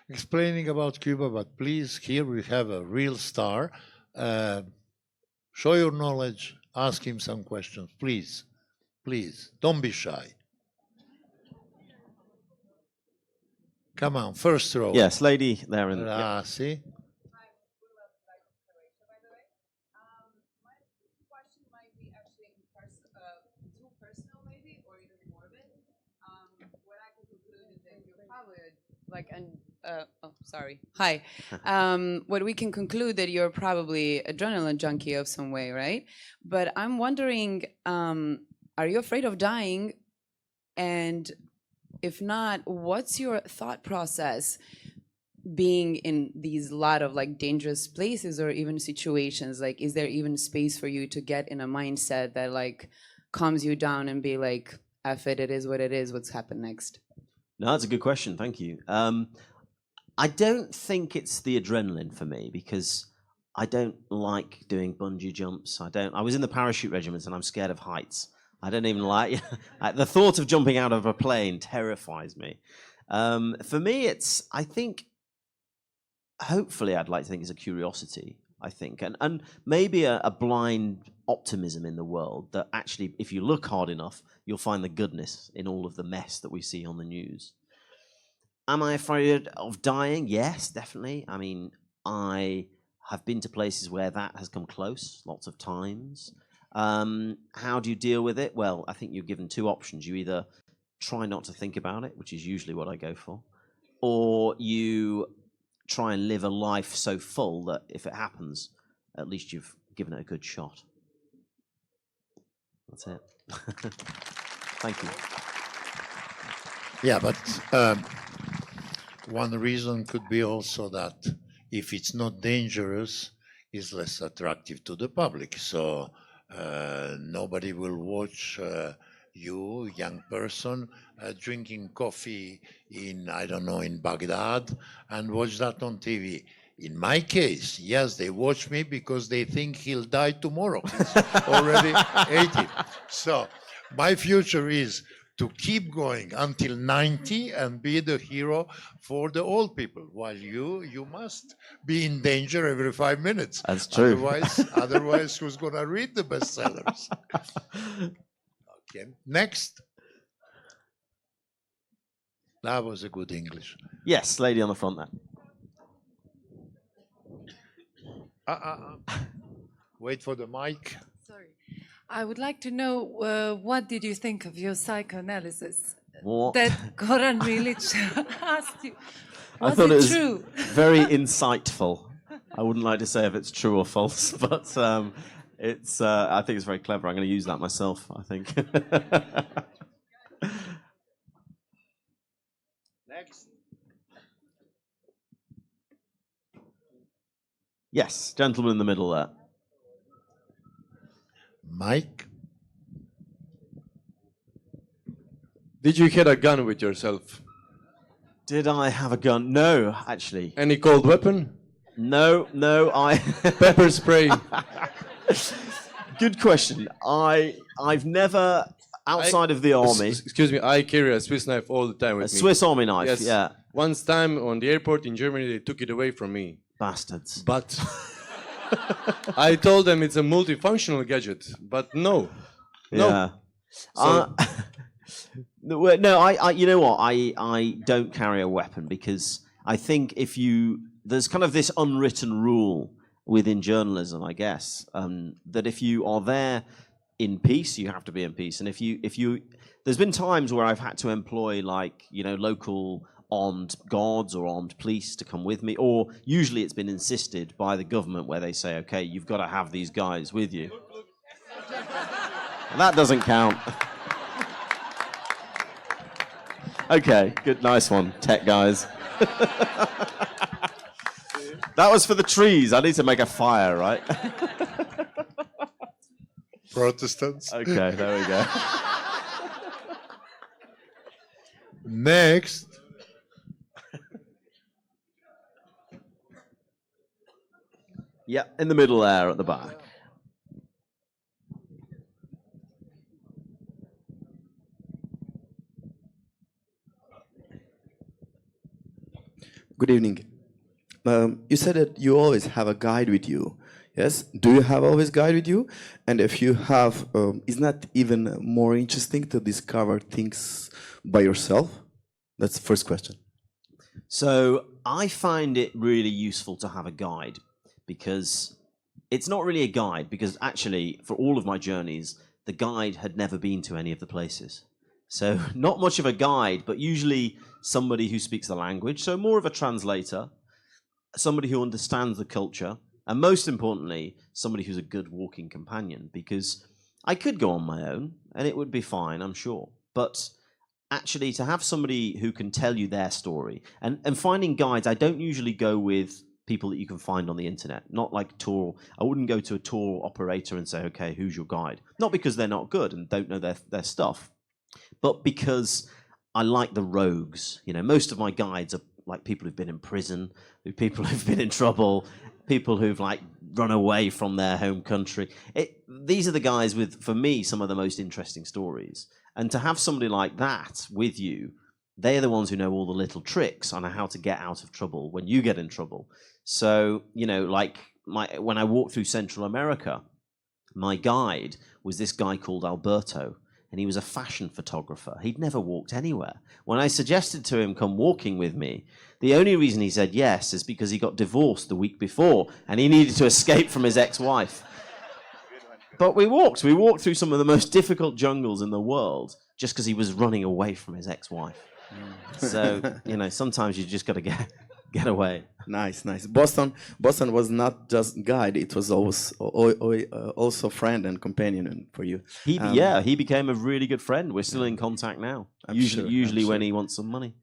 explaining about Cuba, but please, here we have a real star. Show your knowledge, ask him some questions, please. Please, don't be shy. Come on, first row. Yes, lady there. See? Hi. What we can conclude that you're probably adrenaline junkie of some way, right? But I'm wondering, are you afraid of dying? And if not, what's your thought process being in these lot of dangerous places or even situations? Is there even space for you to get in a mindset that calms you down and be like, F it, it is what it is, what's happened next? No, that's a good question. Thank you. I don't think it's the adrenaline for me, because I don't like doing bungee jumps. I was in the parachute regiment and I'm scared of heights. I don't even like the thought of jumping out of a plane terrifies me. For me, I think, hopefully I'd like to think it's a curiosity, I think, and maybe a blind optimism in the world that actually, if you look hard enough, you'll find the goodness in all of the mess that we see on the news. Am I afraid of dying? Yes, definitely. I mean, I have been to places where that has come close lots of times. How do you deal with it? Well, I think you're given two options. You either try not to think about it, which is usually what I go for, or you try and live a life so full that if it happens, at least you've given it a good shot. That's it. Thank you. Yeah, but one reason could be also that if it's not dangerous, it's less attractive to the public. So nobody will watch you, young person, drinking coffee in, I don't know, in Baghdad, and watch that on TV. In my case, yes, they watch me because they think he'll die tomorrow. He's already 80. So my future is to keep going until 90 and be the hero for the old people, while you must be in danger every 5 minutes. That's true. Otherwise, who's going to read the bestsellers? Okay, next. That was a good English. Yes, lady on the front there. Wait for the mic. Sorry. I would like to know, what did you think of your psychoanalysis What? that Goran Milić asked you? I thought it was true? Very insightful. I wouldn't like to say if it's true or false, but it's. I think it's very clever. I'm going to use that myself, I think. Next. Yes, gentleman in the middle there. Mike. Did you get a gun with yourself? Did I have a gun? No, actually. Any cold weapon? No, I... Pepper spray? Good question. I've never, outside of the army... Excuse me, I carry a Swiss knife all the time with me. A Swiss Army knife, yes. Yeah. Once time on the airport in Germany, they took it away from me. Bastards. But I told them it's a multifunctional gadget, but no. Yeah. So, no, I you know what? I don't carry a weapon because I think there's kind of this unwritten rule within journalism, I guess, that if you are there in peace, you have to be in peace. And if you, there's been times where I've had to employ local armed guards or armed police to come with me, or usually it's been insisted by the government where they say, okay, you've got to have these guys with you. That doesn't count. Okay, good, nice one, tech guys. That was for the trees. I need to make a fire, right? Protestants. Okay, there we go. Next. Yeah, in the middle there at the back. Good evening. You said that you always have a guide with you. Yes? Do you have always guide with you? And if you have, isn't that even more interesting to discover things by yourself? That's the first question. So I find it really useful to have a guide, because it's not really a guide, because actually for all of my journeys, the guide had never been to any of the places. So not much of a guide, but usually somebody who speaks the language, so more of a translator, somebody who understands the culture, and most importantly, somebody who's a good walking companion, because I could go on my own and it would be fine, I'm sure. But actually to have somebody who can tell you their story, and finding guides, I don't usually go with people that you can find on the internet, not like tour. I wouldn't go to a tour operator and say, okay, who's your guide? Not because they're not good and don't know their stuff, but because I like the rogues. You know, most of my guides are like people who've been in prison, people who've been in trouble, people who've like run away from their home country. These are the guys with, for me, some of the most interesting stories. And to have somebody like that with you, they're the ones who know all the little tricks on how to get out of trouble when you get in trouble. So, you know, like when I walked through Central America, my guide was this guy called Alberto, and he was a fashion photographer. He'd never walked anywhere. When I suggested to him, come walking with me, the only reason he said yes is because he got divorced the week before, and he needed to escape from his ex-wife. But we walked through some of the most difficult jungles in the world just because he was running away from his ex-wife. So, you know, sometimes you just got to get away. Nice. Boston was not just guide; it was also friend and companion for you. He became a really good friend. We're still in contact now. Usually when he wants some money.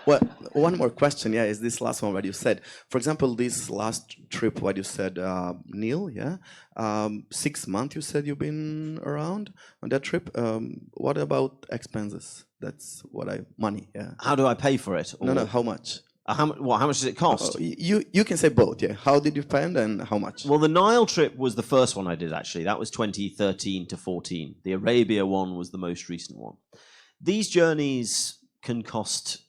Well, one more question, is this last one what you said. For example, this last trip, what you said, Neil, 6 months you said you've been around on that trip. What about expenses? That's money, How do I pay for it? No, how much? How much does it cost? You can say both, How did you spend and how much? Well, the Nile trip was the first one I did, actually. That was 2013 to 14. The Arabia one was the most recent one. These journeys can cost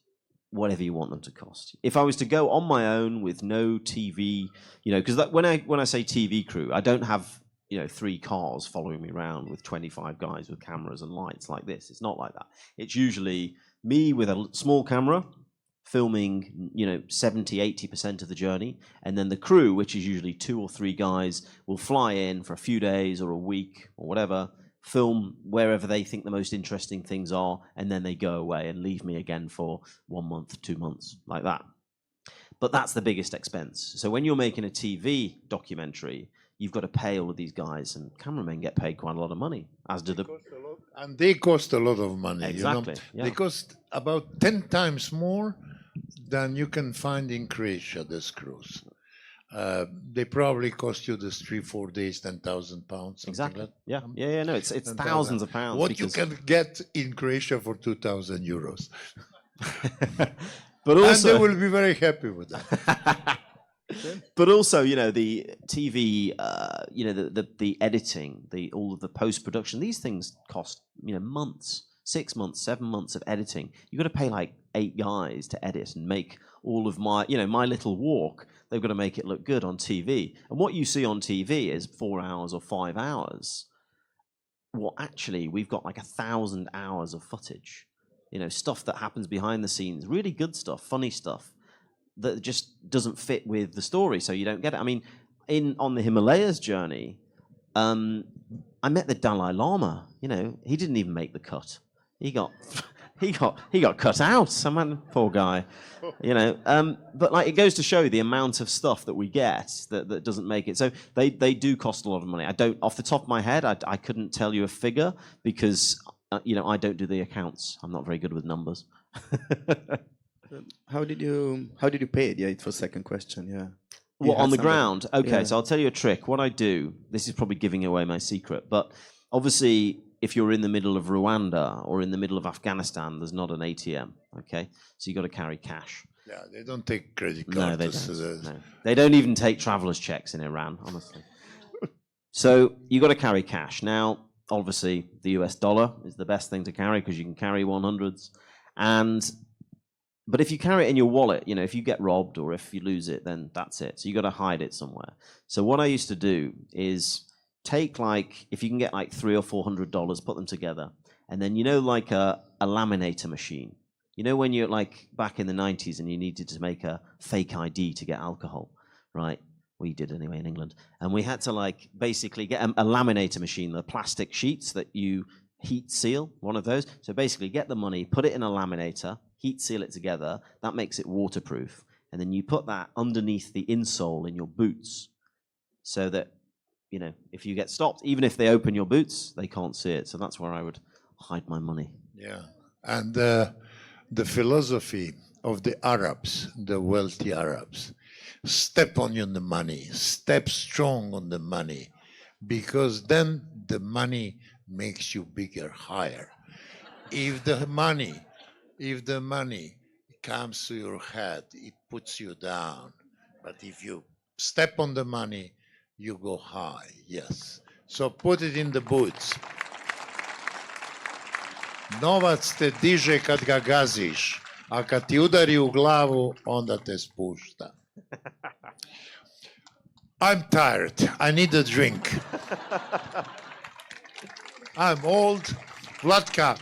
whatever you want them to cost. If I was to go on my own with no TV, because when I say TV crew, I don't have 3 cars following me around with 25 guys with cameras and lights like this. It's not like that. It's usually me with a small camera filming 70-80% of the journey, and then the crew, which is usually 2 or 3 guys, will fly in for a few days or a week or whatever, film wherever they think the most interesting things are, and then they go away and leave me again for 1 month, 2 months, like that. But that's the biggest expense. So when you're making a TV documentary, you've got to pay all of these guys, and cameramen get paid quite a lot of money, as do the... And they cost a lot of money. Exactly. They cost about 10 times more than you can find in Croatia, this cruise. They probably cost you this 3-4 days, £10,000. Exactly. Like Yeah. No, it's thousands of pounds. What you can get in Croatia for €2,000. But also, and they will be very happy with that. But also, the TV, the editing, all of the post-production, these things cost, months, 6 months, 7 months of editing. You've got to pay like 8 guys to edit and make all of my, my little walk. They've got to make it look good on TV. And what you see on TV is 4 hours or 5 hours. Well, actually, we've got like 1,000 hours of footage. Stuff that happens behind the scenes, really good stuff, funny stuff, that just doesn't fit with the story, so you don't get it. I mean, on the Himalayas journey, I met the Dalai Lama. He didn't even make the cut. He got cut out. Poor guy. But like, it goes to show the amount of stuff that we get that doesn't make it. So they do cost a lot of money. I don't, off the top of my head, I couldn't tell you a figure because I don't do the accounts. I'm not very good with numbers. How did you pay it? It was second question. What, on the something. ground? Okay, Yeah. so I'll tell you a trick. What I do, this is probably giving away my secret, but obviously if you're in the middle of Rwanda or in the middle of Afghanistan, there's not an ATM, okay? So you got to carry cash. Yeah, they don't take credit cards. No, they don't. No. They don't even take travelers' checks in Iran, honestly. So you got to carry cash. Now, obviously, the US dollar is the best thing to carry because you can carry 100s. But if you carry it in your wallet, you know, if you get robbed or if you lose it, then that's it. So you got to hide it somewhere. So what I used to do is take, like, if you can get like $300 or $400, put them together, and then, you know, like a laminator machine. You know, when you're like back in the 90s and you needed to make a fake ID to get alcohol, right? We did anyway in England. And we had to like basically get a laminator machine, the plastic sheets that you heat seal, one of those. So basically get the money, put it in a laminator, heat seal it together. That makes it waterproof. And then you put that underneath the insole in your boots so that, you know, if you get stopped, even if they open your boots, they can't see it. So that's where I would hide my money. Yeah. And the philosophy of the Arabs, the wealthy Arabs, step on the money, step strong on the money, because then the money makes you bigger, higher. If the money comes to your head, it puts you down. But if you step on the money, you go high, yes. So put it in the boots. Novac te diže kad ga gaziš, a kad ti udari u glavu, onda te spušta. I'm tired. I need a drink. I'm old. Vlatka.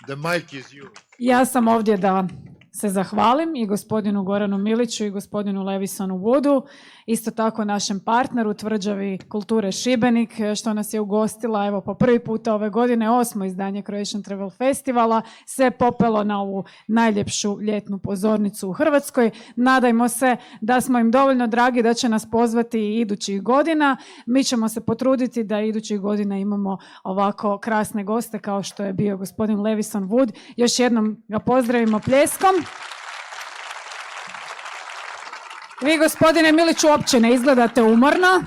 The mic is yours. Ja sam ovdje da se zahvalim i gospodinu Goranu Miliću i gospodinu Levisonu Woodu, isto tako našem partneru Tvrđavi kulture Šibenik, što nas je ugostila, evo, po prvi puta ove godine, 8. izdanje Croatian Travel Festivala, se popelo na ovu najljepšu ljetnu pozornicu u Hrvatskoj. Nadajmo se da smo im dovoljno dragi da će nas pozvati i idućih godina. Mi ćemo se potruditi da idućih godina imamo ovako krasne goste kao što je bio gospodin Levison Wood. Još jednom ga pozdravimo pljeskom. Vi, gospodine Miliću, uopće ne izgledate umorno,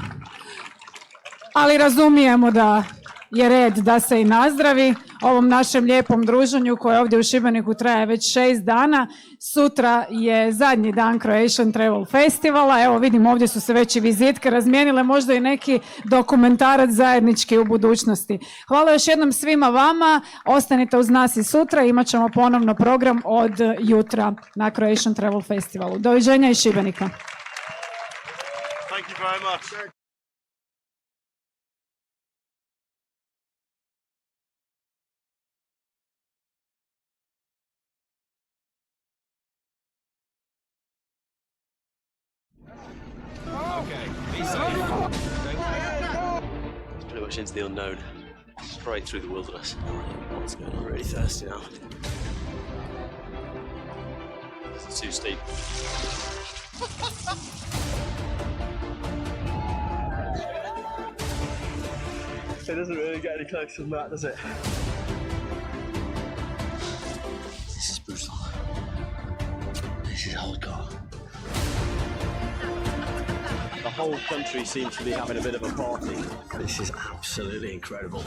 ali razumijemo da je red da se i nazdravi ovom našem lijepom druženju koje ovdje u Šibeniku traje već 6 dana. Sutra je zadnji dan Croatian Travel Festivala. Evo, vidim, ovdje su se već i vizitke razmijenile, možda i neki dokumentarac zajednički u budućnosti. Hvala još jednom svima vama. Ostanite uz nas i sutra. Imat ćemo ponovno program od jutra na Croatian Travel Festivalu. Doviđenja iz Šibenika. Thank you very much. It's pretty much into the unknown, straight through the wilderness. What's going on? I'm really thirsty now. It's too steep. It doesn't really get any closer than that, does it? This is brutal. This is hardcore. The whole country seems to be having a bit of a party. This is absolutely incredible.